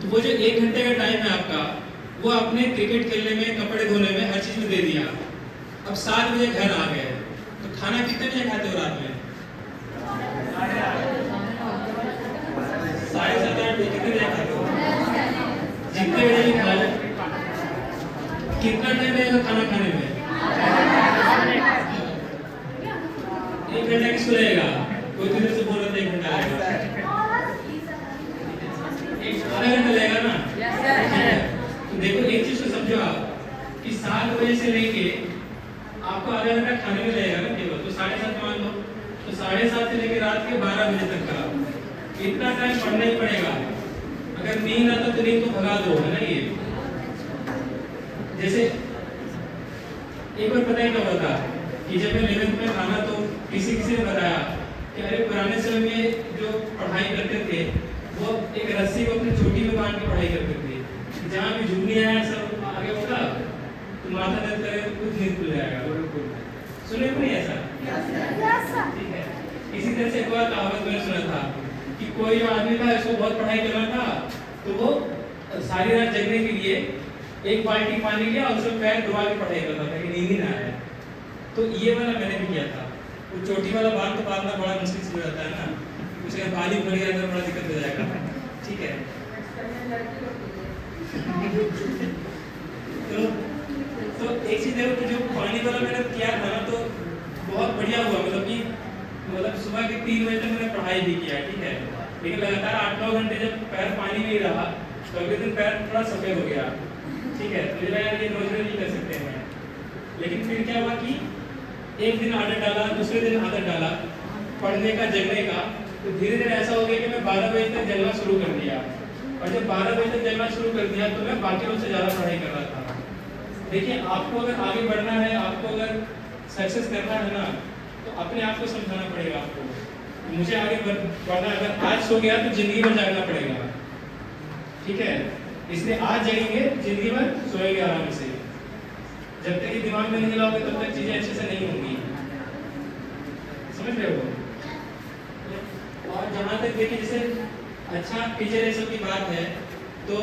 तो वो जो 1 घंटे का टाइम है आपका, वो आपने क्रिकेट खेलने में, कपड़े धोने में, हर चीज़ में दे दिया। अब 7 बजे घर आ गए, तो खाना कितने बजे खाते हो रात में? 7:30 8 बजे कितने बजे खाते हो? जितने बजे भी खाओ। कितना टाइम लगेगा खाना खाने में? 1 घंटा किसको लगेगा? कोई तो से बोल रहा था 1 घंटा लगेगा, 1 घंटा लगेगा ना? तो देखो एक चीज को समझो आप कि 7 बजे से लेके आपको आधा घंटा खाने में लगेगा ना केवल, तो 7:30 मान लो, तो 7:30 से लेके रात के 12 बजे तक का इतना टाइम पढ़ना ही पड़ेगा। अगर नींद आता तो नींद को भगा दो, है ना। ये जैसे एक बार पता है क्या हुआ था कि जब मैं 11th में था ना, तो किसी ने बताया कि अरे पुराने समय में जो पढ़ाई करते थे वो एक रस्सी को अपनी चोटी में बांध के पढ़ाई करते थे, जहाँ भी झुकनी आया सब आगे होगा तो माथा दर्द करेगा तो कुछ नींद खुल जाएगा। सुने को नहीं ऐसा? ठीक है। इसी तरह से एक बार कहावत मैंने सुना था कि कोई आदमी था, इसको बहुत पढ़ाई करना था, तो वो सारी रात जगने के लिए 1 बाल्टी पानी लिया और उसमें पैर डुबा के पढ़ाई करता था कि नींद ही ना आए। तो ये वाला मैंने भी किया था। वो चोटी वाला बांध तो बांधना बड़ा मुश्किल से हो जाता है ना, उसके पानी भर गया तो बड़ा दिक्कत हो जाएगा। ठीक है। तो एक चीज देखो कि जो पानी वाला मैंने किया था ना, तो बहुत बढ़िया हुआ, मतलब सुबह के 3 बजे तक मैंने पढ़ाई भी किया। ठीक है। लेकिन लगातार 8-9 घंटे जब पैर पानी में ही रहा तो अगले दिन पैर थोड़ा सफेद हो गया। ठीक है। तो यार ये रोज नहीं कर सकते हैं। लेकिन फिर क्या हुआ कि एक दिन आदत डाला, दूसरे दिन आदत डाला पढ़ने का, जगने का, तो धीरे धीरे ऐसा हो गया कि मैं 12 बजे तक जगना शुरू कर दिया। और जब 12 बजे तक जगना शुरू कर दिया तो मैं बाकी लोग से ज़्यादा पढ़ाई कर रहा था। देखिए, आपको अगर आगे बढ़ना है, आपको अगर सक्सेस करना है ना, तो अपने आप को समझाना पड़ेगा। आपको मुझे आगे बढ़ना, अगर आज सो गया तो जिंदगी भर जागना पड़ेगा। ठीक है। इसलिए आज जगेंगे, जिंदगी भर सोएंगे आराम से। जब तक ये दिमाग में नहीं लाओगे तब तक चीजें अच्छे से नहीं होंगी। समझ रहे हो? और जहाँ तक देखिए, जैसे अच्छा टीचर ये सब की बात है, तो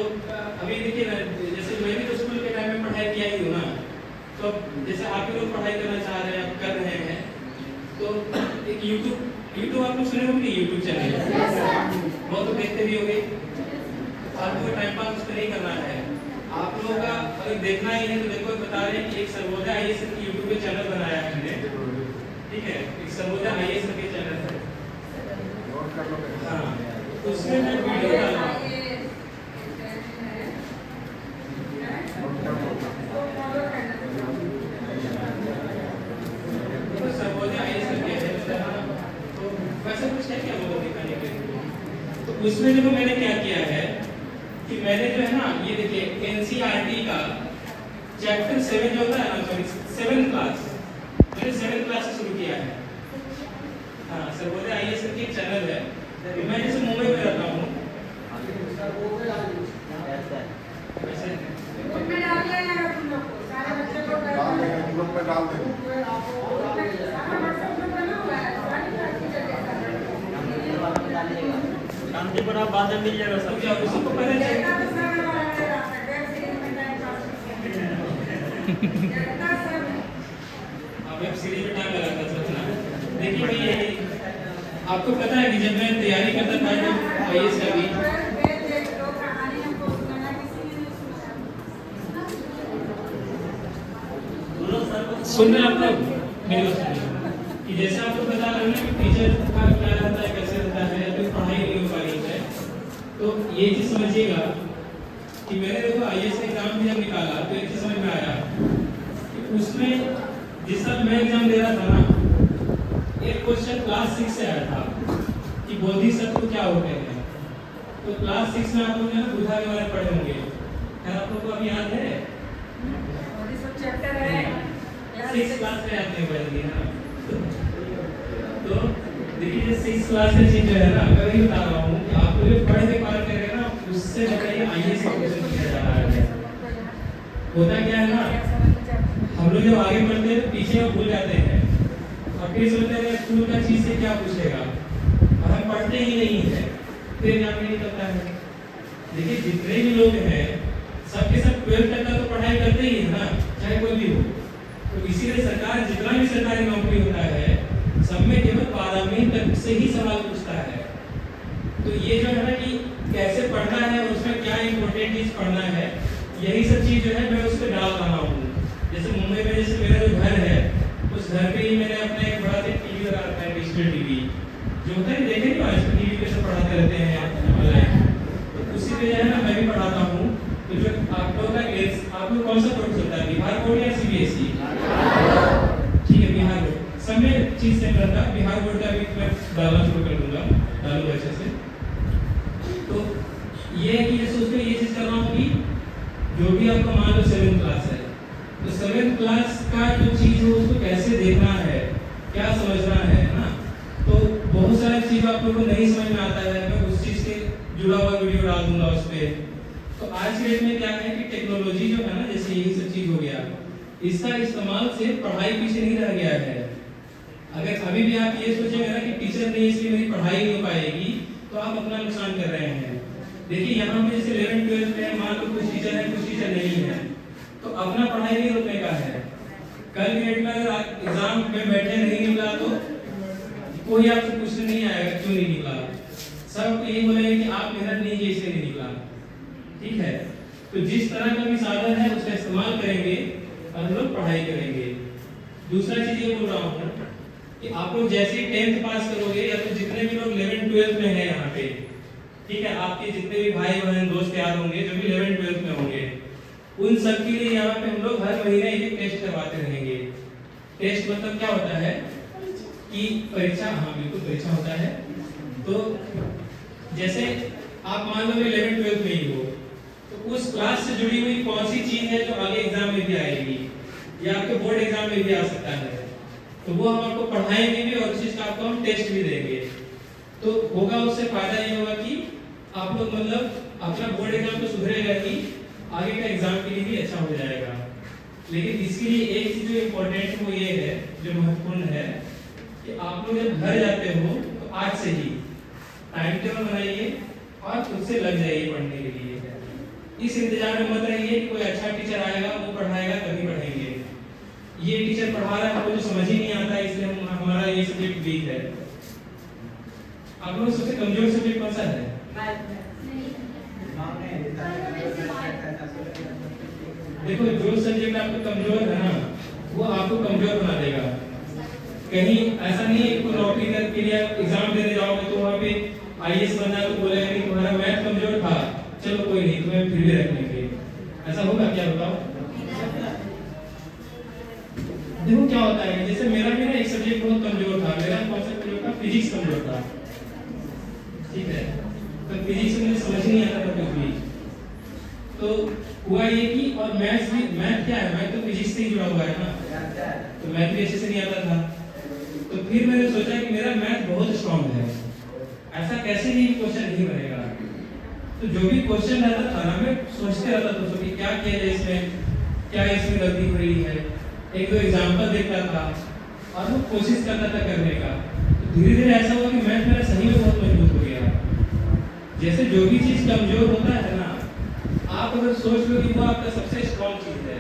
अभी देखिए ना, जैसे मैं भी तो स्कूल के टाइम में पढ़ाई किया ही हूँ ना, तो जैसे आप भी लोग पढ़ाई करना चाह रहे हैं, आप कर रहे हैं, तो एक यूट्यूब आप लोग सुने होंगे, यूट्यूब चैनल बहुत तो देखते भी होंगे। आपको टाइम पास उस पर नहीं करना है, आप लोगों का अगर देखना ही है तो देखो, बता रहे हैं कि एक सर्वोदय IAS की यूट्यूब पे चैनल बनाया है हमने। ठीक है। एक सर्वोदय IAS के चैनल है। हाँ, उसमें मैं वीडियो डाल रहा हूँ। सर्वोदय IAS करके है, तो वैसे कुछ है क्या वो दिखाने के लिए? तो उसमें देखो मैंने क्या किया है कि मैंने जो है ना, ये देखिए NCERT का चैप्टर 7 जो होता है ना, सॉरी 7th क्लास, मैंने 7th क्लास से शुरू किया है। हाँ, सर्वोदय IAS की एक चैनल है। मैं जैसे मुंबई में रहता हूँ, शांतिपुर आप बाद में मिल जाएगा सब। क्या उसी को पता है? वेब सीरीज में टाइम लगाता सोचना। देखिए भाई, ये आपको पता है कि जब मैं तैयारी करता था जब IAS का भी, सुन रहे आप लोग मेरी बात सुनिए, कि जैसे आपको बता रहे हैं कि टीचर का क्या रहता है, कैसे रहता है, या फिर पढ़ाई नहीं हो पा रही है, तो ये चीज समझिएगा कि मैंने देखो IAS का एग्जाम भी जब निकाला तो एक चीज समझ में आया कि उसमें जिस साल मैं एग्जाम दे रहा था ना, एक क्वेश्चन क्लास 6 से आया था कि बोधिसत्व क्या होते हैं। तो क्लास 6 में आप लोग ना बुद्धा के बारे में पढ़े होंगे, क्या आप लोगों को अभी याद है? 6 क्लास में याद नहीं पड़ेगी ना। तो देखिए, 6 क्लास का चीज जो है ना, मैं वही बता रहा हूँ कि आप लोग पढ़े के पार करेंगे ना, उससे बताइए आईएएस का क्वेश्चन पूछा जा रहा है। होता क्या है ना, हम लोग जब आगे बढ़ते हैं तो पीछे हम भूल जाते हैं और फिर सोचते हैं स्कूल का चीज से क्या पूछेगा, और हम पढ़ते ही नहीं है, फिर याद नहीं निकलता है। देखिए जितने भी लोग हैं सबके सब 12th तक का तो पढ़ाई करते ही है ना, चाहे कोई भी हो। तो इसीलिए सरकार जितना भी सरकारी नौकरी होता है सब में केवल 12वीं तक से ही सवाल पूछता है। तो ये जो है ना कि कैसे पढ़ना है और उसमें क्या इंपॉर्टेंट चीज पढ़ना है, यही सब चीज जो है मैं उस पर डाल रहा हूँ। जैसे मुंबई में जैसे मेरा जो घर है उस घर पे ही मैंने अपना एक बड़ा सा टीवी लगा रखा है, डिजिटल टीवी जो होता है, देखे नहीं आज टीवी पे सब पढ़ाते रहते हैं ऑनलाइन, तो उसी पे जो है ना मैं भी पढ़ाता हूँ। तो जो आप लोग का आप लोग कौन सा बोर्ड चलता है, बिहार बोर्ड या सीबीएसई? ठीक है, बिहार बोर्ड। सब में चीज सेम रहता है, बिहार बोर्ड का भी मैं डालना शुरू कर दूंगा, डालूंगा अच्छे से। तो ये है कि जैसे उसमें ये चीज कर रहा हूँ कि जो भी आपको मान लो 7th क्लास है, तो 7th क्लास का जो चीज है उसको कैसे देखना है, क्या समझना है ना। तो बहुत सारी चीज आप लोगों को नहीं समझ में आता है, मैं उस चीज से जुड़ा हुआ वीडियो डाल दूंगा उस पर। तो आज के डेट में क्या है कि टेक्नोलॉजी जो है ना, जैसे यही सब चीज हो गया, इसका इस्तेमाल से पढ़ाई पीछे नहीं रह गया है। अगर अभी भी आप ये सोचेंगे ना कि टीचर नहीं इसलिए मेरी पढ़ाई नहीं हो पाएगी, तो आप अपना नुकसान कर रहे हैं। देखिए यहाँ पे जैसे 11th 12th में मान लो कुछ टीचर है कुछ टीचर नहीं है, तो अपना पढ़ाई नहीं रोकने का है। कल के डेट में अगर एग्जाम में बैठे नहीं निकला तो कोई आपसे पूछने नहीं आएगा क्यों नहीं निकला, सब यही बोलेंगे कि आप मेहनत नहीं की इसलिए नहीं निकला। ठीक है, तो जिस तरह का भी साधन है उसका इस्तेमाल करेंगे और हम लोग पढ़ाई करेंगे। दूसरा चीज ये बोल रहा हूँ कि आप लोग जैसे ही 10th पास करोगे, या तो जितने भी लोग 11th 12th में हैं यहाँ पे, ठीक है, आपके जितने भी भाई बहन दोस्त यार होंगे जो भी 11th 12th में होंगे, उन सब के लिए यहाँ पे हम लोग हर महीने एक टेस्ट करवाते रहेंगे। टेस्ट मतलब क्या होता है कि परीक्षा, हाँ बिल्कुल परीक्षा होता है। तो जैसे आप मान लो 11th 12th में ही हो, तो उस क्लास से जुड़ी हुई कौन सी चीज है जो आगे एग्जाम में भी आएगी या आपके बोर्ड एग्जाम में भी आ सकता है, तो वो हम आपको पढ़ाएंगे भी और उस चीज का आपको हम टेस्ट भी देंगे। तो होगा उससे फायदा ये होगा कि आप लोग मतलब अपना बोर्ड एग्जाम तो सुधरेगा ही, आगे का एग्जाम के लिए भी अच्छा हो जाएगा। लेकिन इसके लिए एक चीज जो इम्पोर्टेंट है वो ये है, जो महत्वपूर्ण है, कि आप लोग जब घर जाते हो तो आज से ही टाइम टेबल बनाइए और खुद से लग जाइए पढ़ने के लिए। इस इंतजार में मत रहिए कि कोई अच्छा टीचर आएगा वो पढ़ाएगा तभी पढ़ेंगे। ये टीचर पढ़ा रहा है हमको जो समझ ही नहीं आता इसलिए हमारा ये सब्जेक्ट वीक है। आप लोगों सबसे कमजोर सब्जेक्ट कौन सा है? देखो जो सब्जेक्ट आपको कमजोर है ना वो आपको कमजोर बना देगा। कहीं ऐसा नहीं है कि कोई नौकरी के लिए एग्जाम देने जाओगे तो वहाँ पे आईएएस बनना है तो बोलेगा कि तुम्हारा मैथ कमजोर था, चलो कोई नहीं तुम्हें फिर भी रख लेंगे। ऐसा होगा क्या, बताओ? देखो क्या होता है, जैसे मेरा भी ना एक सब्जेक्ट बहुत कमजोर था। मेरा कौन सा कमजोर था? फिजिक्स कमजोर था। ठीक है, तो फिजिक्स में मुझे समझ नहीं आता था कुछ भी। तो हुआ ये कि और मैथ्स भी, मैथ क्या है, मैथ तो फिजिक्स से ही जुड़ा हुआ है ना, तो मैथ भी अच्छे से नहीं आता था। तो फिर मैंने सोचा कि मेरा मैथ बहुत स्ट्रांग है, ऐसा कैसे भी क्वेश्चन नहीं बनेगा। तो जो भी क्वेश्चन रहता था ना मैं सोचते रहता था कि क्या किया जाए इसमें, क्या इसमें गलती हो रही है, एक दो एग्जाम्पल देखता था और वो कोशिश करता था करने का। तो धीरे धीरे ऐसा हुआ कि मैथ मेरा सही में बहुत मजबूत हो गया। जैसे जो भी चीज कमजोर होता है ना, आप अगर सोच लो कि वो आपका सबसे स्ट्रॉन्ग चीज है,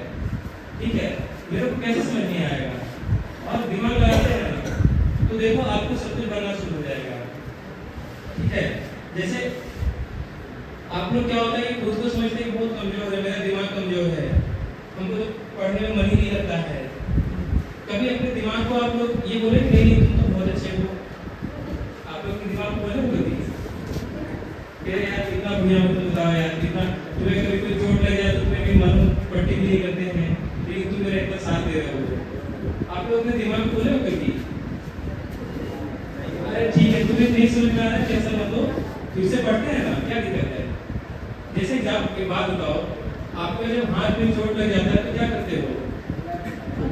ठीक है, मेरे को कैसे समझ नहीं आएगा और दिमाग लगाते हैं ना तो देखो आपको सब कुछ बनना शुरू हो जाएगा। ठीक है, जैसे आप लोग क्या होता है कि खुद को समझते हैं कि बहुत कमजोर है, मेरा दिमाग कमजोर है, हमको तो पढ़ने में मन ही नहीं लगता है। कभी अपने दिमाग को आप लोग ये बोले कि नहीं तुम तो बहुत अच्छे हो, आप लोग के दिमाग को बोले कभी यार कितना बढ़िया हो तुम, बताओ यार कितना, तुम्हें कभी कोई चोट लग जाए तो तुम्हें भी मालूम पट्टी भी नहीं करते हैं, लेकिन तुम मेरा इतना साथ दे रहे हो। आप लोग अपने दिमाग को बोले कभी अरे ठीक है तुम्हें नहीं समझ में आ रहा है कैसा मतलब, फिर से पढ़ते हैं ना, क्या दिक्कत है। जैसे एग्जाम के बाद बताओ, आपका जब हाथ में चोट लग जाता है तो क्या करते हो,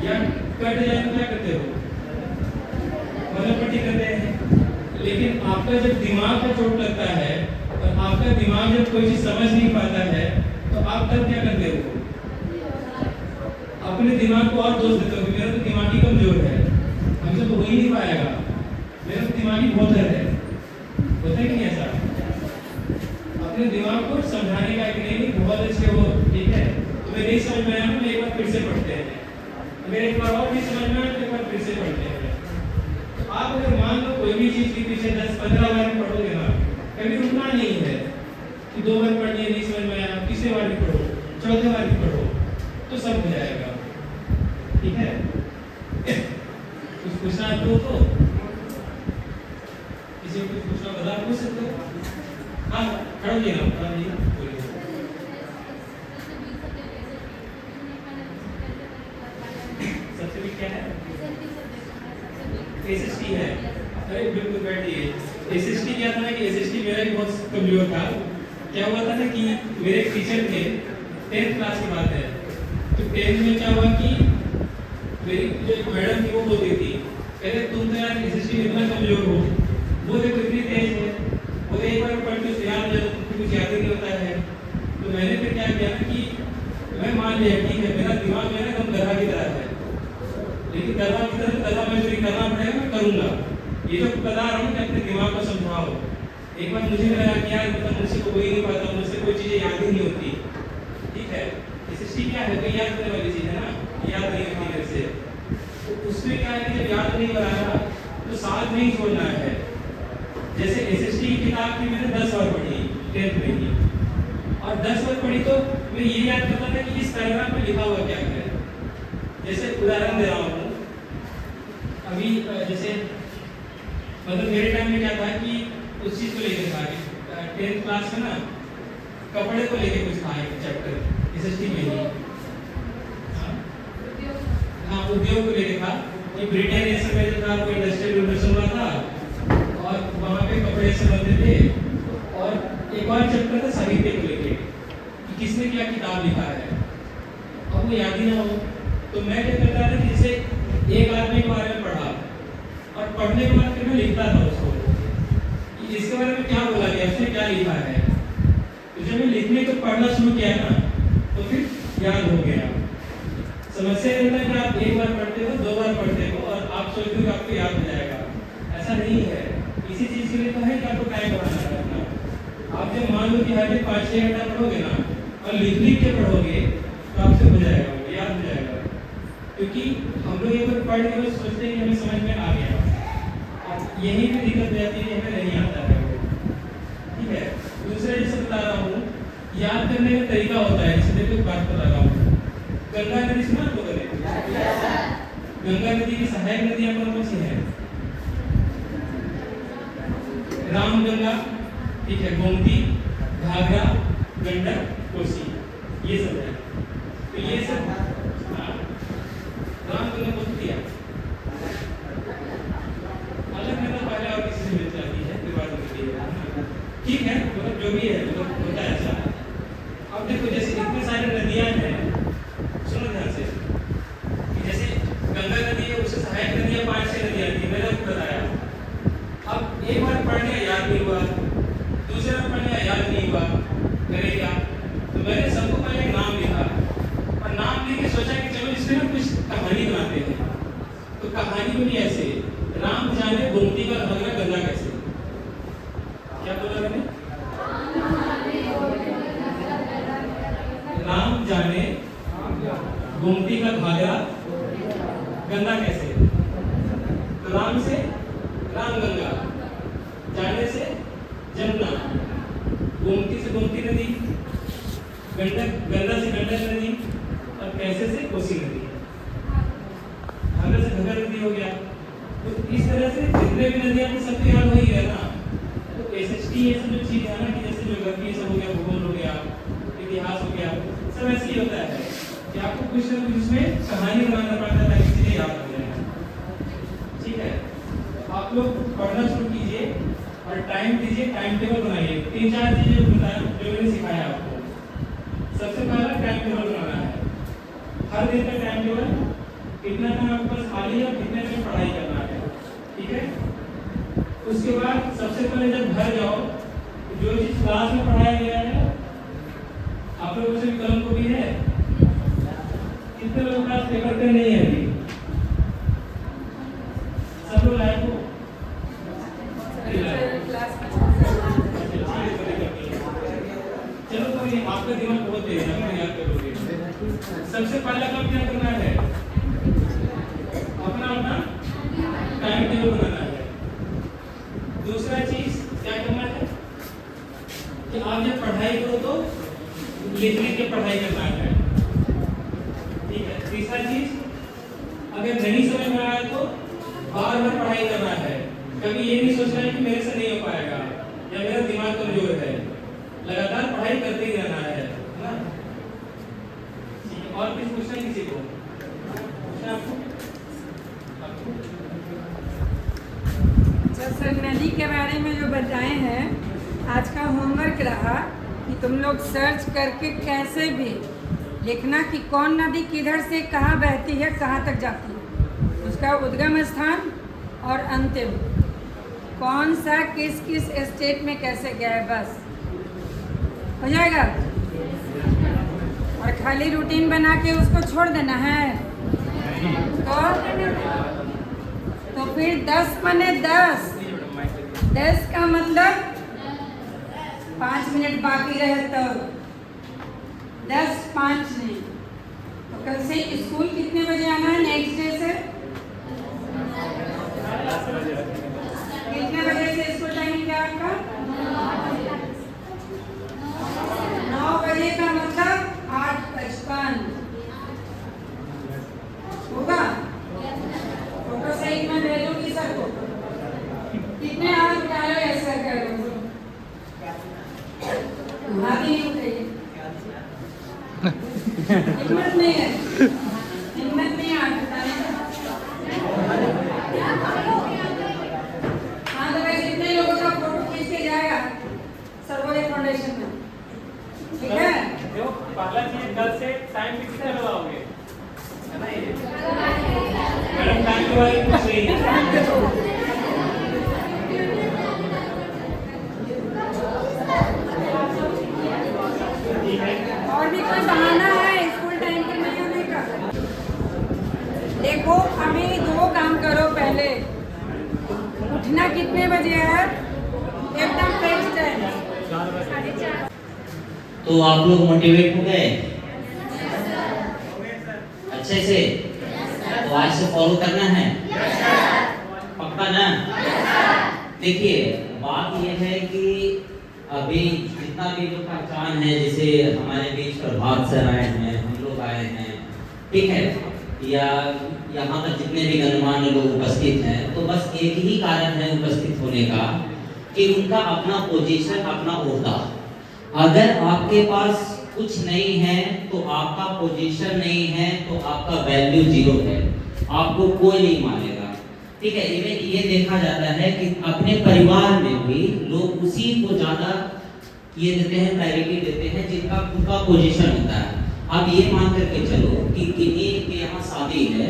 या कट जाए तो क्या करते हो, मलहम पट्टी करते हैं। लेकिन आपका जब दिमाग का चोट लगता है और आपका दिमाग काम जब कोई चीज समझ नहीं पाता है तो आप तब क्या करते हो? अपने दिमाग को और दोष देते हो कि मेरा तो दिमाग ही कमजोर है, हमसे तो हो ही नहीं पाएगा, मेरा तो दिमागी भोथर है। होता है कि नहीं ऐसा? अपने दिमाग को समझाने का कि नहीं बहुत अच्छे हो, ठीक है, तुम्हें नहीं समझ में आया ना, एक बार फिर से पढ़ते हैं, अगर एक बार और नहीं समझ में आया तो एक बार फिर से पढ़ते हैं। तो आप अगर मान लो कोई भी चीज के पीछे 10-15 बार पढ़ोगे ना, कभी रुकना नहीं है कि 2 बार पढ़ लिया नहीं समझ में आया, तीसरे बार भी पढ़ो, चौथे बार भी पढ़ो, तो सब हो जाएगा। ठीक है, कुछ पूछना है तो किसी को कुछ पूछना बता पूछ सकते हो। हाँ खड़ा होइए ना, खड़ा होइए, बोलिए। सबसे भी क्या है? एसएसटी है। अरे बिल्कुल बैठिए। एसएसटी क्या था ना कि एसएसटी मेरा भी बहुत कमजोर था। क्या हुआ था ना कि मेरे एक टीचर थे, 10th क्लास की बात है, तो 10th में क्या हुआ कि मेरी जो एक मैडम थी वो बोलती थी, कहते तुम तो यार एसएसटी में इतना कमजोर हो, वो देखो इतनी तेज है, वो एक बार पढ़ के याद हो जाता, तुमको कुछ याद ही नहीं होता है। तो मैंने फिर क्या किया ना कि मैं मान लिया ठीक है, मेरा दिमाग मेरा एकदम गधा की तरह है, लेकिन गधा की तरह गधा मैं जो करना पड़ेगा मैं करूँगा। ये जो बता रहा हूँ कि अपने दिमाग को समझाओ। एक बार मुझे लगा कि यार मतलब मुझसे को कोई नहीं पाता, मुझसे कोई चीज़ें याद ही नहीं होती। ठीक है, एसएसटी क्या है, कोई याद करने वाली चीज़ है ना, याद नहीं होती मेरे से। तो उसमें क्या है कि जब याद नहीं हो रहा है तो साथ में ही छोड़ना है। जैसे एसएसटी की किताब की मैंने 10 बार पढ़ी 10th में ही, और 10 बार पढ़ी तो मैं ये याद करता था कि इस पैराग्राफ में लिखा हुआ क्या है। जैसे उदाहरण दे रहा हूँ, अभी जैसे मतलब मेरे टाइम में क्या था कि उस चीज़ को लेकर था कि 10th क्लास में ना कपड़े को लेकर कुछ था एक चैप्टर एसएसटी में ही। हाँ, उद्योग को लेकर था कि ब्रिटेन ऐसे में जो था वो इंडस्ट्रियल रिवोल्यूशन हुआ था और वहाँ पे कपड़े से बनते थे। और एक और चैप्टर था साहित्य को लेकर कि किसने क्या किताब लिखा है, अब वो याद ही ना हो तो मैं क्या करता था कि जैसे एक आदमी के बारे में पढ़ा और पढ़ने के बाद फिर मैं लिखता था उसको कि इसके बारे में क्या बोला गया, उसने क्या लिखा है। तो जब मैं लिखने को पढ़ना शुरू किया ना तो फिर याद हो गया। समस्या ये है कि आप एक बार पढ़ते हो, 2 बार पढ़ते हो और आप सोचते हो कि आपको याद हो जाएगा, ऐसा नहीं है। इसी चीज़ के लिए तो है कि आपको टाइम बढ़ाना है अपना। आप जब मान लो कि हर दिन 5-6 घंटा पढ़ोगे ना और लिख के पढ़ोगे तो आपसे हो जाएगा, याद हो जाएगा। क्योंकि हम लोग एक बार पढ़ के सोचते हैं कि हमें समझ में आ गया, और यही भी दिक्कत हो जाती है कि हमें नहीं आता है। ठीक है, दूसरा जैसे बता रहा हूँ, याद करने का तरीका होता है। जैसे देखो बात बता रहा हूँ, गंगा नदी सुना आपको? गंगा नदी की सहायक नदियां कौन सी है? रामगंगा, ठीक है, गोमती, घाघरा, गंडक, कोसी, ये सब है। तो ये सब रामगंगा को दिया अलग मतलब पहले और किसी से मिल जाती है, फिर बाद में मिलती है। ठीक है, मतलब जो भी है मतलब होता है ऐसा। अब देखो जैसे इतनी सारी नदियां हैं, सुनो ध्यान से, कि जैसे गंगा नदी है उससे सहायक नदियां 5-6 नदियां थी, मैंने आपको बताया। अब एक बार पढ़ने याद नहीं हुआ, दूसरे बार पढ़ने याद नहीं हुआ, करे क्या? तो मैंने सबको पहले एक नाम लिखा और नाम लिख के सोचा कि चलो इसमें ना कुछ कहानी बनाते हैं। तो कहानी बनी ऐसे, राम जाने गोमती का घाघरा गंगा कैसे। क्या बोला मैंने? राम जाने गोमती का घाघरा गंगा कैसे। तो राम से रामगंगा, जाने से जमुना, गोमती से गोमती नदी, गंगा से गंडक नदी, और कैसे से कोसी नदी, घाघरा से घाघरा नदी हो गया। तो इस तरह से जितने भी नदियां हैं सब याद हो ही है ना। तो एसएसटी ये सब जो चीज है ना कि जैसे ज्योग्राफी सब हो गया, भूगोल हो गया, इतिहास हो गया, सब ऐसे ही होता है कि आपको कुछ ना कुछ उसमें कहानी बनाना पड़ता है ताकि चीजें याद हो जाए। ठीक है, आप लोग पढ़ना शुरू कीजिए और टाइम दीजिए, टाइम टेबल बनाइए। 3-4 चीजें बताया जो मैंने सिखाया आपको। सबसे पहला टाइम टेबल बनाना है, हर दिन का टाइम टेबल, कितना टाइम आपके पास खाली है और कितने टाइम पढ़ाई करना है। ठीक है, उसके बाद सबसे पहले जब घर जाओ जो चीज क्लास में पढ़ाया गया है आप लोगों से कलम को भी है। कितने लोगों के पास पेपर पेन नहीं है अभी? सब लोग लाए हो? चलो कोई नहीं, आपका दिमाग बहुत तेज है, आप याद करोगे। सबसे पहला काम क्या करना है? अपना टाइम टेबल बनाना है। दूसरा चीज क्या करना है कि आप जब पढ़ाई करो तो लिख लिख के पढ़ाई करना है, ठीक है। तीसरा चीज, अगर नहीं समझ में आया तो बार बार पढ़ाई करना है। कभी ये नहीं सोचना है कि मेरे से नहीं हो पाएगा या मेरा दिमाग कमजोर है, लगातार पढ़ाई करते ही रहना है ना। और कुछ पूछना है किसी को? पूछना आपको? सर, नदी के बारे में जो बताए हैं, आज का होमवर्क रहा कि तुम लोग सर्च करके कैसे भी लिखना कि कौन नदी किधर से कहाँ बहती है, कहाँ तक जाती है, उसका उद्गम स्थान और अंतिम कौन सा किस किस स्टेट में कैसे गया है, बस हो जाएगा। और खाली रूटीन बना के उसको छोड़ देना है तो फिर 10 बने 10 का मतलब 5 मिनट बाकी रहे तो 10 5 नहीं। तो कल से स्कूल कितने बजे आना है? नेक्स्ट डे से कितने बजे से स्कूल टाइमिंग क्या आपका? 9 बजे का मतलब 8:55 होगा। फोटो सही में भेजूंगी सबको। कितने हाथ उठा लो, ऐसा करो, हाथ ही नहीं उठाइए, हिम्मत नहीं है, हिम्मत नहीं हाथ उठाने का। हाँ, तो वैसे इतने लोगों का फोटो खींच के जाएगा सर्वोदय फाउंडेशन में, ठीक है? जो पहला चीज कल से टाइम फिक्स कर लगाओगे, है ना? ये मैडम टाइम के बारे में पूछ रही है। और भी कोई बहाना है स्कूल टाइम पे नहीं होने का? देखो, अभी 2 काम करो। पहले उठना कितने बजे है? एकदम फिक्स टाइम 4:30। तो आप लोग मोटिवेट हो गए अच्छे से? तो आज से फॉलो करना है, पक्का ना? देखिए, बात यह है कि अभी जितना भी जो पहचान है, जैसे हमारे बीच प्रभात सर आए हैं, हम लोग आए हैं, ठीक है, या यहाँ पर जितने भी गणमान्य लोग उपस्थित हैं, तो बस एक ही कारण है उपस्थित होने का कि उनका अपना पोजीशन, अपना ओहदा। अगर आपके पास कुछ नहीं है तो आपका पोजीशन नहीं है तो आपका वैल्यू 0 है, आपको कोई नहीं मानेगा, ठीक है। इवन ये देखा जाता है कि अपने परिवार में भी लोग उसी को ज्यादा ये देते हैं, प्रायोरिटी देते हैं जिनका खुद का पोजीशन होता है। आप ये मान करके चलो कि किन्हीं के यहाँ शादी है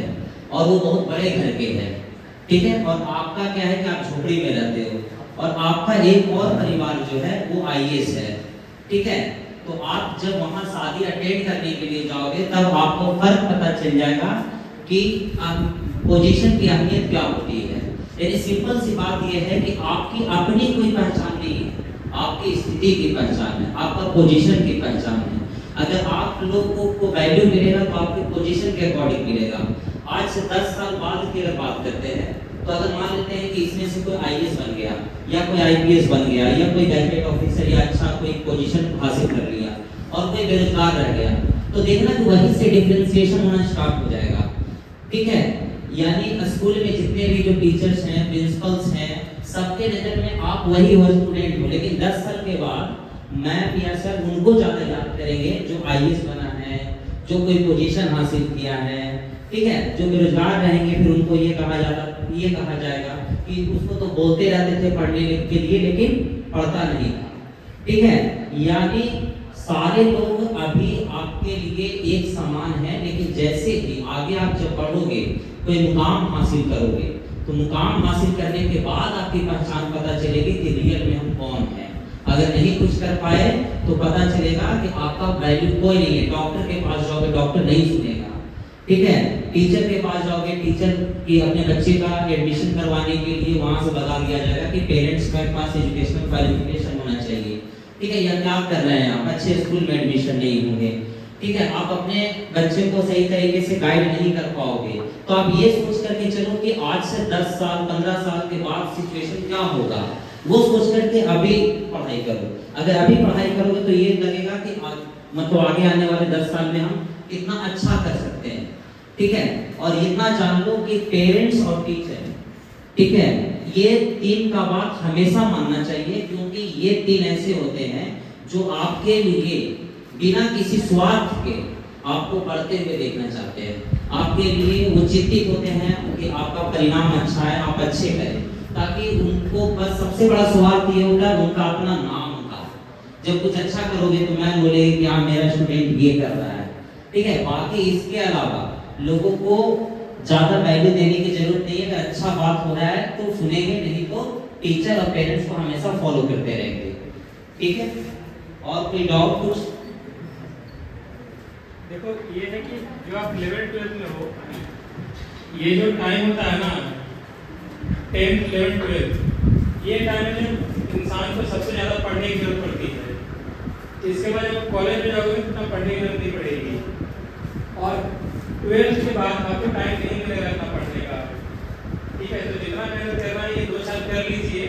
और वो बहुत बड़े घर के हैं, ठीक है, और आपका क्या है कि आप झोपड़ी में रहते हो और आपका एक और परिवार जो है वो IAS है, ठीक है। तो आप जब वहाँ शादी अटेंड करने के लिए जाओगे तब आपको फर्क पता चल जाएगा कि पोजीशन की अहमियत क्या होती है। यानी सिंपल सी बात यह है कि आपकी अपनी कोई पहचान नहीं है, आपकी स्थिति की पहचान है, आपका पोजीशन की पहचान है। अगर आप लोगों को वैल्यू मिलेगा तो आपके पोजीशन के अकॉर्डिंग मिलेगा। आज से 10 साल बाद की अगर बात करते हैं तो अगर मान लेते हैं कि इसमें से कोई IAS बन गया या कोई IPS बन गया या कोई गैजेट ऑफिसर या अच्छा कोई पोजीशन हासिल कर लिया और कोई बेरोजगार रह गया, तो देखना कि वहीं से डिफरेंशिएशन होना स्टार्ट हो जाएगा, ठीक है। यानी स्कूल में जितने भी जो टीचर्स हैं, प्रिंसिपल्स हैं, सबके नजर में आप वही हो स्टूडेंट हो, लेकिन 10 साल के बाद मैम या सर उनको ज्यादा याद करेंगे जो IAS बना है, जो कोई पोजीशन हासिल किया है, ठीक है। जो बेरोजगार रहेंगे फिर उनको ये कहा जाएगा कि उसको तो बोलते रहते थे पढ़ने के लिए लेकिन पढ़ता नहीं था, ठीक है। यानी सारे लोग अभी आपके लिए एक समान है, लेकिन जैसे ही आगे आप जब बढ़ोगे, कोई मुकाम हासिल करोगे, तो मुकाम हासिल करने के बाद आपकी पहचान पता चलेगी कि रियल में हम कौन हैं। अगर नहीं कुछ कर पाए तो पता चलेगा कि आपका वैल्यू कोई नहीं है। डॉक्टर के पास जाओगे, डॉक्टर नहीं सुनेगा, ठीक है। टीचर के पास जाओगे, टीचर की अपने बच्चे का एडमिशन करवाने के लिए वहां से बता दिया जाएगा कि पेरेंट्स के पास एजुकेशनल क्वालिफिकेशन होना चाहिए, ठीक है। या क्या कर रहे हैं आप, अच्छे स्कूल में एडमिशन नहीं होंगे, ठीक है। आप अपने बच्चे को सही तरीके से गाइड नहीं कर पाओगे। तो आप ये सोच करके चलो कि आज से 10 साल 15 साल के बाद सिचुएशन क्या होगा, वो सोच करके अभी पढ़ाई करो। अगर अभी पढ़ाई करोगे तो ये लगेगा कि मतलब आगे आने वाले 10 साल में हम कितना अच्छा कर सकते हैं, ठीक है। और इतना जान लो कि पेरेंट्स और टीचर, ठीक है, ये तीन का बात हमेशा मानना चाहिए, क्योंकि ये तीन ऐसे होते हैं जो आपके लिए बिना किसी स्वार्थ के आपको बढ़ते हुए देखना चाहते हैं। आपके लिए वो चिंतित होते हैं कि आपका परिणाम अच्छा है, आप अच्छे करें, ताकि उनको बस सबसे बड़ा स्वार्थ ये होता है उनका अपना नाम का। जब कुछ अच्छा करोगे तो मैं बोलेगी कि हाँ मेरा स्टूडेंट ये कर रहा है, ठीक है। बाकी इसके अलावा लोगों को ज्यादा वैल्यू देने की जरूरत नहीं है। अगर अच्छा बात हो रहा है तो सुनेंगे, नहीं तो टीचर और पेरेंट्स को हमेशा फॉलो करते रहेंगे, ठीक है। और कोई डाउट कुछ? देखो ये है कि जो आप 11th 12th में हो, ये जो टाइम होता है ना 10th 11th 12th, ये टाइम में जो इंसान को सबसे ज़्यादा पढ़ने की जरूरत पड़ती है। इसके बाद जब कॉलेज में जाओगे तो पढ़ने की जरूरत नहीं पड़ेगी, और 12th के बाद आपको टाइम नहीं मिलेगा इतना पढ़ने का, ठीक है। तो जितना मेहनत करना है ये 2 साल कर लीजिए,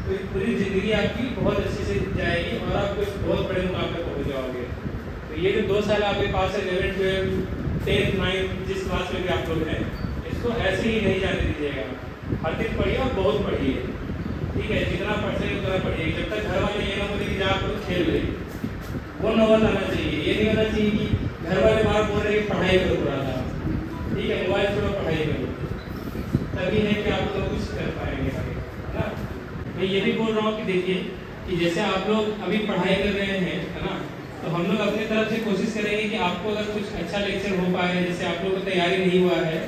तो पूरी ज़िंदगी आपकी बहुत अच्छे से जाएगी और आप कुछ बहुत बड़े मुकाम पर पहुँच जाओगे। तो ये जो 2 साल आपके पास है 11th 12th 10th 9th जिस क्लास में भी आप लोग हैं, इसको ऐसे ही नहीं जाने दीजिएगा। हर दिन पढ़िए और बहुत पढ़िए, ठीक है। जितना पढ़ सके उतना पढ़िए। जब तक घर वाले ये ना बोले कि जा आप लोग खेल रहे, वो नौबत आना चाहिए। ये नहीं होना चाहिए कि घर वाले बार बोल रहे पढ़ाई करो थोड़ा सा, ठीक है, मोबाइल छोड़ो पढ़ाई करो, तभी है कि आप लोग कुछ कर पाएंगे, है ना। मैं ये भी बोल रहा हूँ कि देखिए कि जैसे आप लोग अभी पढ़ाई कर रहे हैं, है ना, तो हम लोग अपनी तरफ से कोशिश करेंगे कि आपको अगर कुछ अच्छा लेक्चर हो पाए, जैसे आप लोगों को तैयारी नहीं हुआ है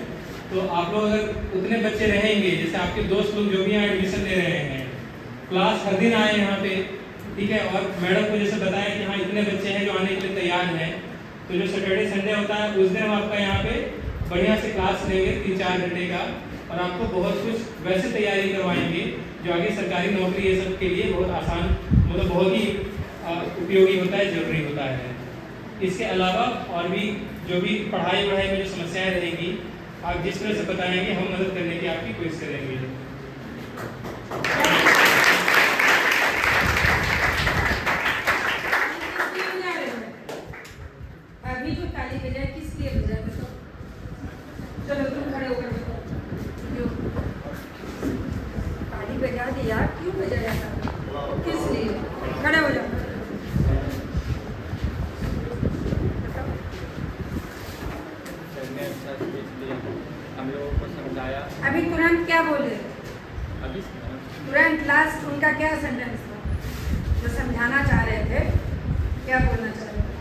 तो आप लोग अगर उतने बच्चे रहेंगे, जैसे आपके दोस्त लोग जो भी यहाँ एडमिशन ले रहे हैं, क्लास हर दिन आए यहाँ पे, ठीक है, और मैडम को जैसे बताएं कि हाँ इतने बच्चे हैं जो आने के लिए तैयार हैं, तो जो सैटरडे संडे होता है उस दिन हम आपका यहाँ पे बढ़िया से क्लास लेंगे 3-4 घंटे का, और आपको बहुत कुछ वैसे तैयारी करवाएंगे जो आगे सरकारी नौकरी ये सब के लिए बहुत आसान, मतलब बहुत ही उपयोगी होता है, जरूरी होता है। इसके अलावा और भी जो भी पढ़ाई में जो समस्याएं रहेगी, आप जिस तरह से बताएंगे हम मदद करने की आपकी कोशिश करेंगे। अभी जो ताली बजाए किस लिए बजाए बताओ? चलो तुम खड़े होकर बताओ क्यों ताली बजा दी यार, क्यों बजाया था, किस लिए? खड़े हो जाओ। हम लोगों को समझाया। अभी तुरंत क्या बोले? अभी तुरंत लास्ट उनका क्या सेंटेंस था जो समझाना चाह रहे थे, क्या बोलना चाह रहे थे?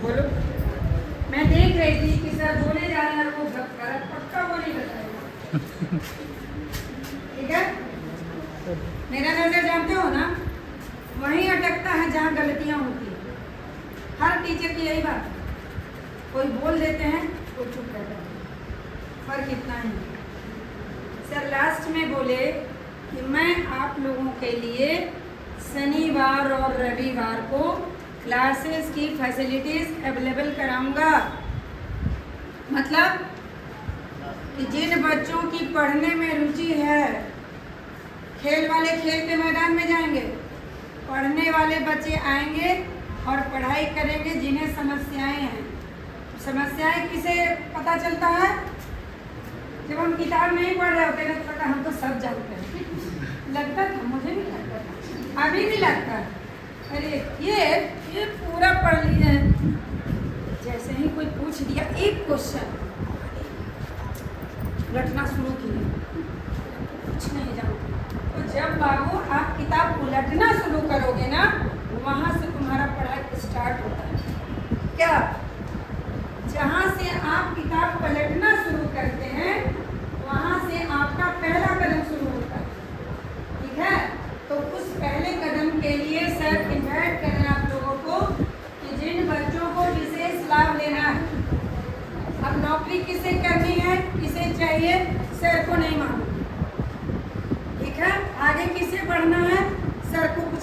बोलो। मैं देख रही थी कि सर बोले जा रहे हैं, वो पक्का वो नहीं बताएगा, ठीक है। मेरा नजर जानते हो ना, वहीं अटकता है जहाँ गलतियाँ होती है। हर टीचर की यही बात है, कोई बोल देते हैं कोई चुप रहता है, फर्क इतना ही। सर लास्ट में बोले कि मैं आप लोगों के लिए शनिवार और रविवार को क्लासेस की फैसिलिटीज अवेलेबल कराऊंगा। मतलब कि जिन बच्चों की पढ़ने में रुचि है, खेल वाले खेल के मैदान में जाएंगे, पढ़ने वाले बच्चे आएंगे और पढ़ाई करेंगे। जिन्हें समस्याएं हैं, समस्याएं किसे पता चलता है? जब हम किताब नहीं पढ़ रहे होते ना तो पता हम तो सब जानते हैं, लगता था, मुझे भी लगता था, अभी भी लगता है। अरे ये पूरा पढ़ लिए, जैसे ही कोई पूछ दिया एक क्वेश्चन, रटना शुरू किया, कुछ नहीं जानते। तो जब बाबू आप किताब उलटना शुरू करोगे ना, वहाँ से तुम्हारा पढ़ाई स्टार्ट होता है। क्या? जहाँ से आप किताब पलटना शुरू करते हैं, वहाँ से आपका पहला कदम शुरू होता है।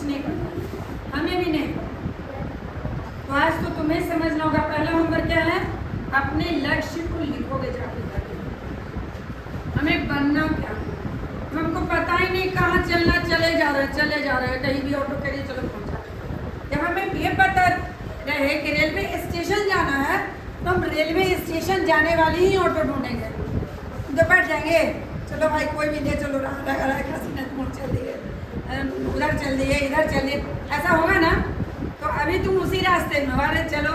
नहीं पता, हमें भी नहीं पता। तो आज तो तुम्हें समझना होगा। पहला होमवर्क क्या है? अपने लक्ष्य को लिखोगे जाके जाके, हमें बनना क्या है। हमको पता ही नहीं कहाँ चलना, चले जा रहे हैं कहीं भी ऑटो करिए चलो पहुँचा। जब हमें ये पता रहे कि रेलवे स्टेशन जाना है तो हम रेलवे स्टेशन जाने वाली ही ऑटो ढूंढेंगे। तो बैठ जाएंगे, चलो भाई कोई भी ले चलो, चल दिए, उधर चल दिए, इधर चल दिए, ऐसा होगा ना। तो अभी तुम उसी रास्ते में, अरे चलो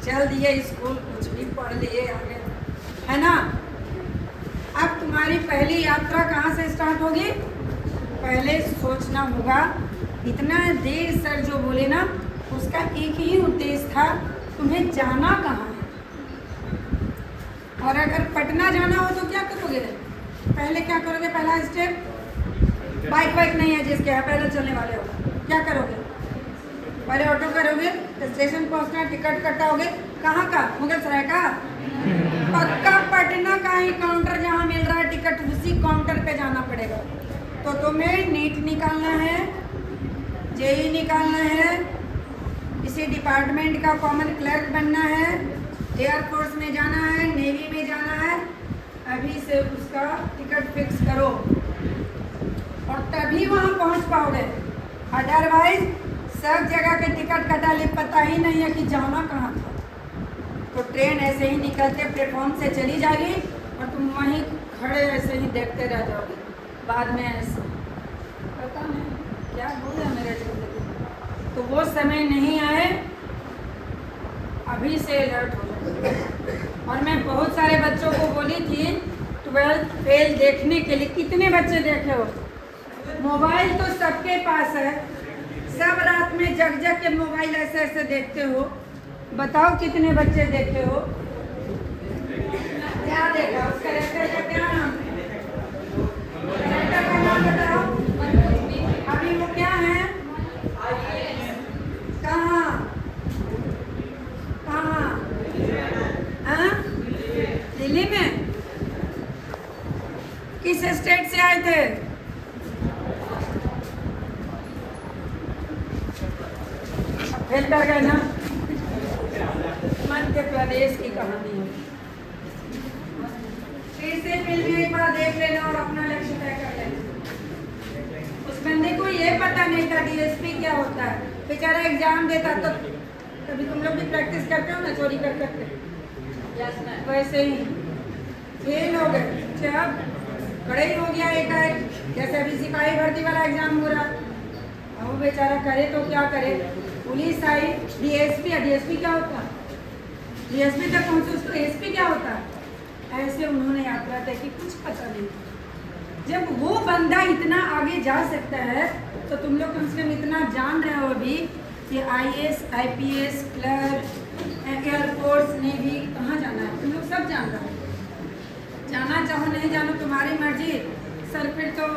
चल दिए स्कूल, कुछ भी पढ़ लिए आगे, है ना। अब तुम्हारी पहली यात्रा कहाँ से स्टार्ट होगी? पहले सोचना होगा। इतना देर सर जो बोले ना, उसका एक ही उद्देश्य था, तुम्हें जाना कहाँ है। और अगर पटना जाना हो तो क्या करोगे? पहले क्या करोगे? पहला स्टेप, बाइक वाइक नहीं है जिसके यहाँ, पैदल चलने वाले हो, क्या करोगे? पहले ऑटो करोगे, स्टेशन पहुँचना, टिकट कटाओगे। कहाँ का? मुगल सराय का? पक्का पटना का ही काउंटर जहाँ मिल रहा है टिकट, उसी काउंटर पे जाना पड़ेगा। तो तुम्हें नीट निकालना है, जेई निकालना है, किसी डिपार्टमेंट का कॉमन क्लर्क बनना है, एयरफोर्स में जाना है, नेवी में जाना है। अभी से उसका टिकट फिक्स करो और तभी वहाँ पहुँच पाओगे। अदरवाइज सब जगह के टिकट कटा ले, पता ही नहीं है कि जाना कहाँ था। तो ट्रेन ऐसे ही निकलते प्लेटफॉर्म से चली जाएगी और तुम वहीं खड़े ऐसे ही देखते रह जाओगे। बाद में ऐसे पता नहीं क्या हो गया मेरे जिंदगी। तो वो समय नहीं आए, अभी से अलर्ट हो जाए। और मैं बहुत सारे बच्चों को बोली थी 12th फेल देखने के लिए। कितने बच्चे देखे हो? मोबाइल तो सबके पास है, सब रात में जग जग के मोबाइल ऐसे ऐसे देखते हो। बताओ कितने बच्चे देखे हो? क्या देखा? उस कैरेक्टर का क्या नाम है? कैरेक्टर का नाम बताओ। अभी वो क्या है? कहाँ कहाँ? हाँ, दिल्ली में। किस स्टेट से आए थे? फेल कर गए ना। मध्य प्रदेश की कहानी है। फिर से फिल्म एक बार देख लेना और अपना लक्ष्य तय कर लेना। उस बंदे को ये पता नहीं था डीएसपी क्या होता है, बेचारा एग्जाम देता। तो कभी तुम लोग भी प्रैक्टिस करते हो ना चोरी कर करके, वैसे ही फेल हो गए। जब खड़े ही हो गया एकाएक, जैसे अभी सिपाही भर्ती वाला एग्जाम हो रहा, अब वो बेचारा करे तो क्या करे। पुलिस आई, डीएसपी क्या होता है? डीएसपी तक पहुँचे, उसको एसपी क्या होता है? ऐसे उन्होंने यात्रा तय की, कुछ पता नहीं। जब वो बंदा इतना आगे जा सकता है तो तुम लोग कम से कम इतना जान रहे हो अभी कि IAS, IPS, clerk, air force, navy, कहाँ जाना है तुम लोग सब जान रहे हो। जाना चाहो नहीं जानो तुम्हारी मर्जी। सर फिर तो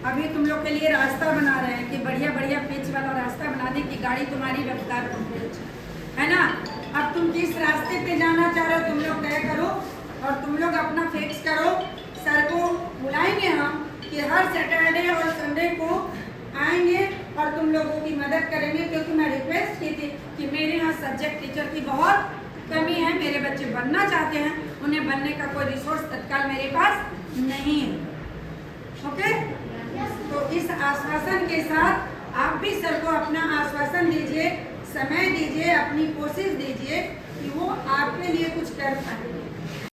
अभी तुम लोग के लिए रास्ता बना रहे हैं कि बढ़िया बढ़िया पिच वाला रास्ता बना दे कि गाड़ी तुम्हारी रफ्तार पहुँचे, है ना। अब तुम किस रास्ते पे जाना चाह रहे हो तुम लोग तय करो और तुम लोग अपना फिक्स करो। सर को बुलाएंगे हम कि हर सैटरडे और संडे को आएंगे और तुम लोगों की मदद करेंगे, क्योंकि मैं रिक्वेस्ट की थी कि मेरे यहाँ सब्जेक्ट टीचर की बहुत कमी है, मेरे बच्चे बनना चाहते हैं, उन्हें बनने का कोई रिसोर्स तत्काल मेरे पास नहीं है। ओके, तो इस आश्वासन के साथ आप भी सर को अपना आश्वासन दीजिए, समय दीजिए, अपनी कोशिश दीजिए कि वो आपके लिए कुछ कर पाए।